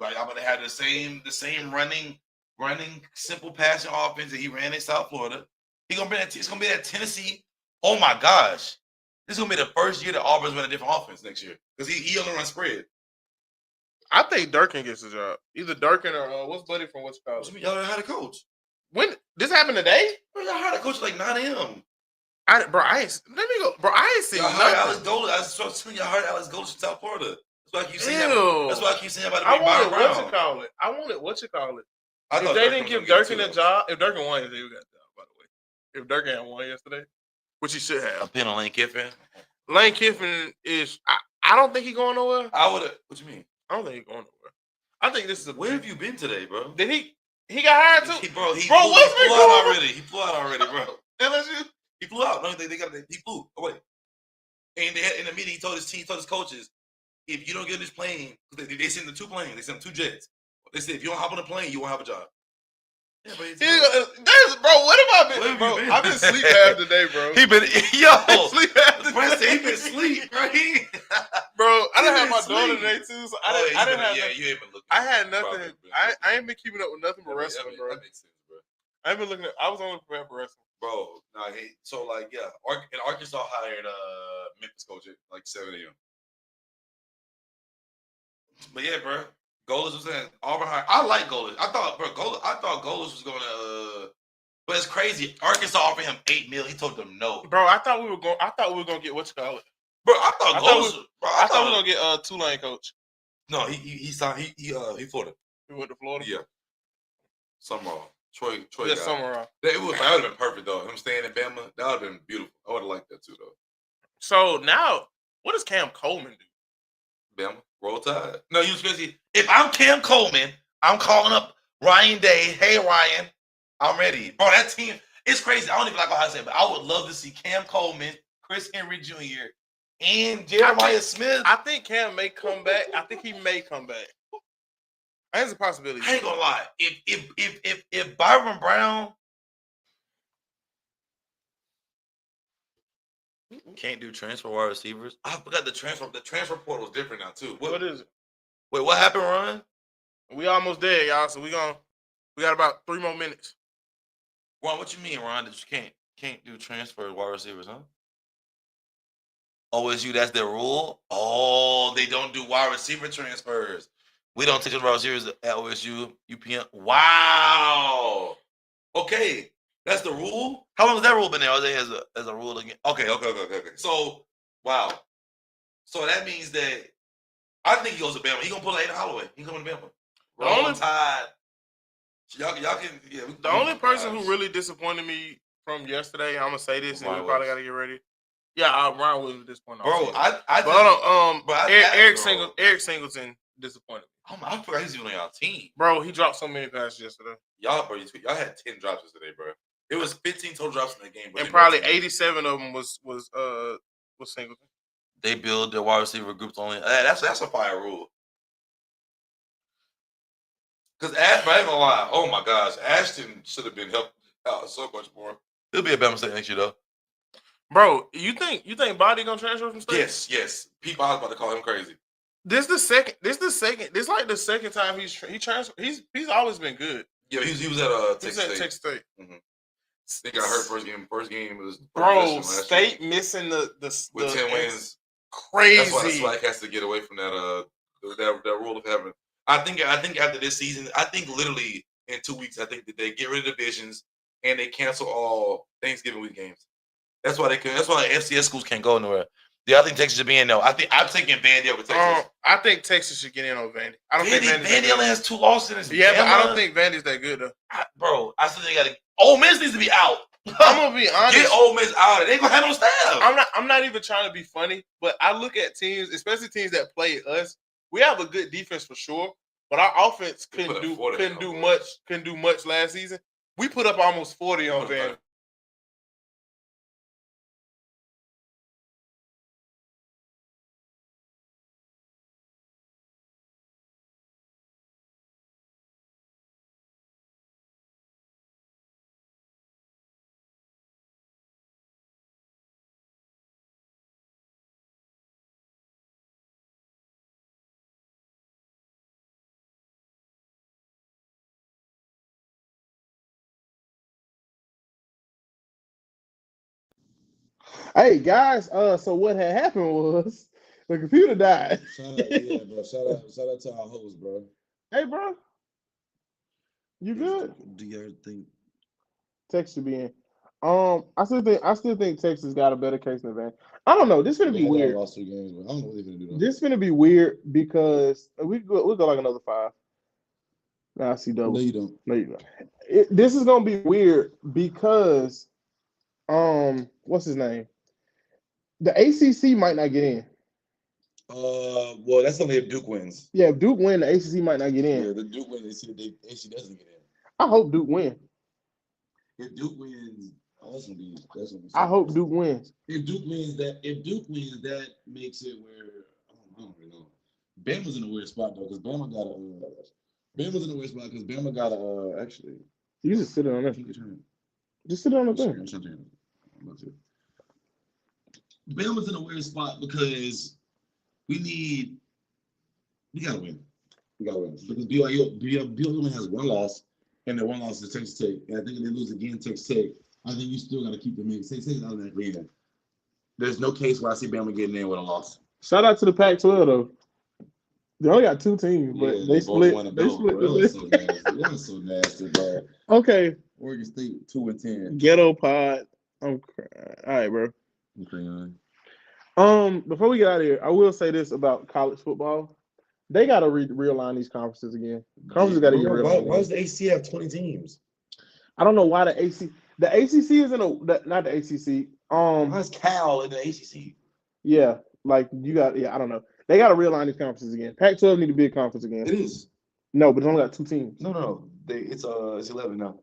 I'm gonna have the same running, simple passing offense that he ran in South Florida. It's gonna be at Tennessee. Oh my gosh. This is gonna be the first year that Auburn's running a different offense next year. Because he only runs spread. I think Durkin gets the job. Either Durkin or what's Buddy from what's called? Y'all hired a coach. When this happened today? Bro, y'all hired a coach at like 9 a.m. Let me go. Bro, I ain't seen Y'all hired Alex nothing. Golders. I was telling y'all hired Alex Golders from South Florida. That's why I keep saying Ew. That's why I keep saying about I to bring Byron wanted Brown. what you call it. I If thought they Durkin didn't was give gonna Durkin get a it, too. job, if Durkin won, he got the job, by the way. If Durkin had won yesterday, which he should have. A pin on Lane Kiffin. Lane Kiffin is I don't think he's going nowhere. I would have. What you mean? I don't think he's going nowhere. I think this is a Where have you been today, bro? Did he got hired too? He Bro, flew what's out already. He flew out already, bro. LSU? He flew out. No, he flew. Oh wait. And in the meeting, he told his coaches, if you don't get on this plane, they sent the 2 planes. They sent 2 jets. They said if you don't hop on the plane, you won't have a job. Yeah, but Bro, what have I been? Where have Bro, you been? I've been asleep half the day, bro. He been Sleep half the Brent said day. he been asleep, bro. Bro, I didn't He have my been daughter asleep. today too, so Oh, I didn't have. you ain't been looking. I had nothing. Probably. I ain't been keeping up with nothing but wrestling, bro. That makes sense, bro. I ain't been looking at. I was only prepared for wrestling. Bro, so like yeah, and Arkansas hired Memphis coach at like 7 a.m. But yeah, bro, Golis was saying Auburn hired. I like Golis. I thought Golis was gonna. But it's crazy. Arkansas offered him $8 million. He told them no. Bro, I thought we were gonna get what you call it. Bro, I thought we were gonna get Tulane coach. No, he signed. He Florida. He went to Florida. Yeah. Summerall. Troy. Yeah, guy. Summerall. That would have been perfect though. Him staying in Bama, that would have been beautiful. I would have liked that too though. So now, what does Cam Coleman do? Bama, roll tide. No, you was crazy. If I'm Cam Coleman, I'm calling up Ryan Day. Hey Ryan, I'm ready. Bro, that team, it's crazy. I don't even like how I say it, but I would love to see Cam Coleman, Chris Henry Jr., and Jeremiah Smith. I think Cam may come back. I think he may come back. That's a possibility. I ain't gonna lie. If Byron Brown Can't do transfer wide receivers. I forgot the transfer portal is different now too. What is it? Wait, what happened, Ron? We almost there, y'all. So we got about 3 more minutes. Ron, what you mean, Ron? That you can't do transfer wide receivers, huh? OSU, that's their rule. Oh, they don't do wide receiver transfers. We don't take those wide receivers at OSU, UPN. Wow. Okay, that's the rule. How long has that rule been there? Or is it as a rule again? Okay. So, wow. So that means that I think he goes to Bama. He gonna pull Aiden Holloway. He coming to Bama. The only Tide. Y'all can. Yeah, the only person who really disappointed me from yesterday, I'm gonna say this, and we probably gotta get ready. Yeah, Ryan Williams disappointed. Bro, Eric Singleton disappointed me. I forgot he's even on y'all team. Bro, he dropped so many passes yesterday. Y'all had 10 drops yesterday, bro. It was 15 total drops in the game, and probably 87 of them was Singleton. They build their wide receiver groups only. That's a fire rule. Because I ain't gonna lie. Oh my gosh, Ashton should have been helped out so much more. He'll be a Bama State next year, though. Bro, you think Body gonna transfer from state? Yes. People was about to call him crazy. This like the second time he transferred. He's always been good. Yeah, he was at Texas State. Mm-hmm. They got hurt first game. First game was State missing the with 10 wins. Crazy. That's why the SWAC has to get away from that rule of having. I think after this season, I think literally in 2 weeks, I think that they get rid of divisions and they cancel all Thanksgiving week games. That's why FCS schools can't go anywhere. Yeah, I think Texas should be in though. I'm taking Vandy over Texas. I think Texas should get in over Vandy. I don't think Vandy only has 2 losses. Yeah, but I don't think Vandy's that good though. I still think Ole Miss needs to be out. I'm gonna be honest. Get Ole Miss out. They ain't gonna have no staff. I'm not even trying to be funny, but I look at teams, especially teams that play us. We have a good defense for sure, but our offense couldn't do much last season. We put up almost 40 on Vandy. Hey guys, so what had happened was the computer died. Shout out, yeah, bro. Shout out to our host, bro. Hey, bro, you good? Do you ever think? Texas should be in. I still think Texas got a better case than Van. I don't know. This is gonna be They weird. lost 2 games, but I don't know what they're gonna do though. This is gonna be weird because we'll go like another 5. Nah, I see double. No, you don't. No, you don't. This is gonna be weird because what's his name? The ACC might not get in. Well, that's only if Duke wins. Yeah, if Duke win, the ACC might not get in. Yeah, the Duke wins. The AC doesn't get in. I hope Duke win. If Duke wins, that's gonna be. I hope Duke wins. If Duke wins, that makes it where I don't really know. Bama's in a weird spot though, because Bama's in a weird spot because Bama got a actually. You just sit it on there. Just sit it on the thing. Bama's in a weird spot because we gotta win. We gotta win because BYU only has 1 loss, and the 1 loss is Texas Tech. And I think if they lose again, Texas Tech, I think you still gotta keep them in. Texas Tech is automatically in. There's no case where I see Bama getting in with a loss. Shout out to the Pac-12 though. They only got 2 teams, but Yeah, they split. won a They belt, split bro. the That was so nasty, bro. Okay, Oregon State 2-10. ghetto pod. I'm crying. All right, bro. Okay. Before we get out of here, I will say this about college football. They got to realign these conferences again. Conferences got to get realigned. Why does the ACC have 20 teams? I don't know why the ACC is not the ACC. Why is Cal in the ACC? Yeah, like I don't know. They got to realign these conferences again. Pac-12 need to be a conference again. It is. No, but it's only got 2 teams. No. It's 11 now.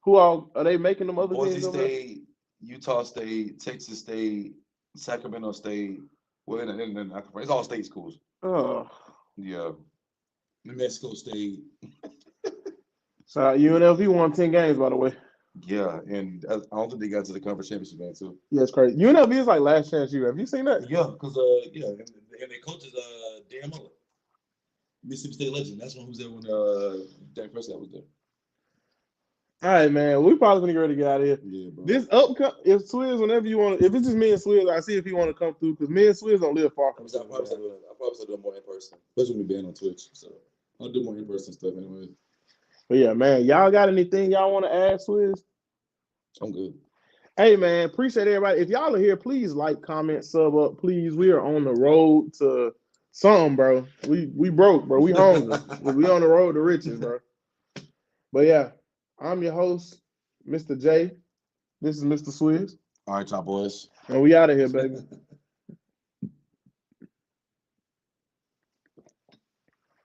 Who all are they making them other Boise teams over there? State, Utah State, Texas State, Sacramento State. Well, it's all state schools. Oh, Yeah. New Mexico State. so UNLV won 10 games, by the way. Yeah, and I don't think they got to the conference championship game too. Yeah, it's crazy. UNLV is like last chance year. Have you seen that? Yeah, because and their coach is Dan Mullen, Mississippi State legend. That's one who's there when Dak Prescott was there. All right, man. We probably gonna get ready to get out of here. Yeah, bro. This if Swizz, whenever you want, if it's just me and Swizz, I see if he want to come through because me and Swizz don't live far from each I'll probably start doing more in person, especially when we banned on Twitch. So I'll do more in person stuff anyway. But yeah, man, y'all got anything y'all want to add, Swizz? I'm good. Hey, man, appreciate everybody. If y'all are here, please like, comment, sub up, please. We are on the road to something, bro. We broke, bro. We hungry. We on the road to riches, bro. But yeah, I'm your host, Mr. J. This is Mr. Swizz. All right, y'all boys. And we out of here, baby.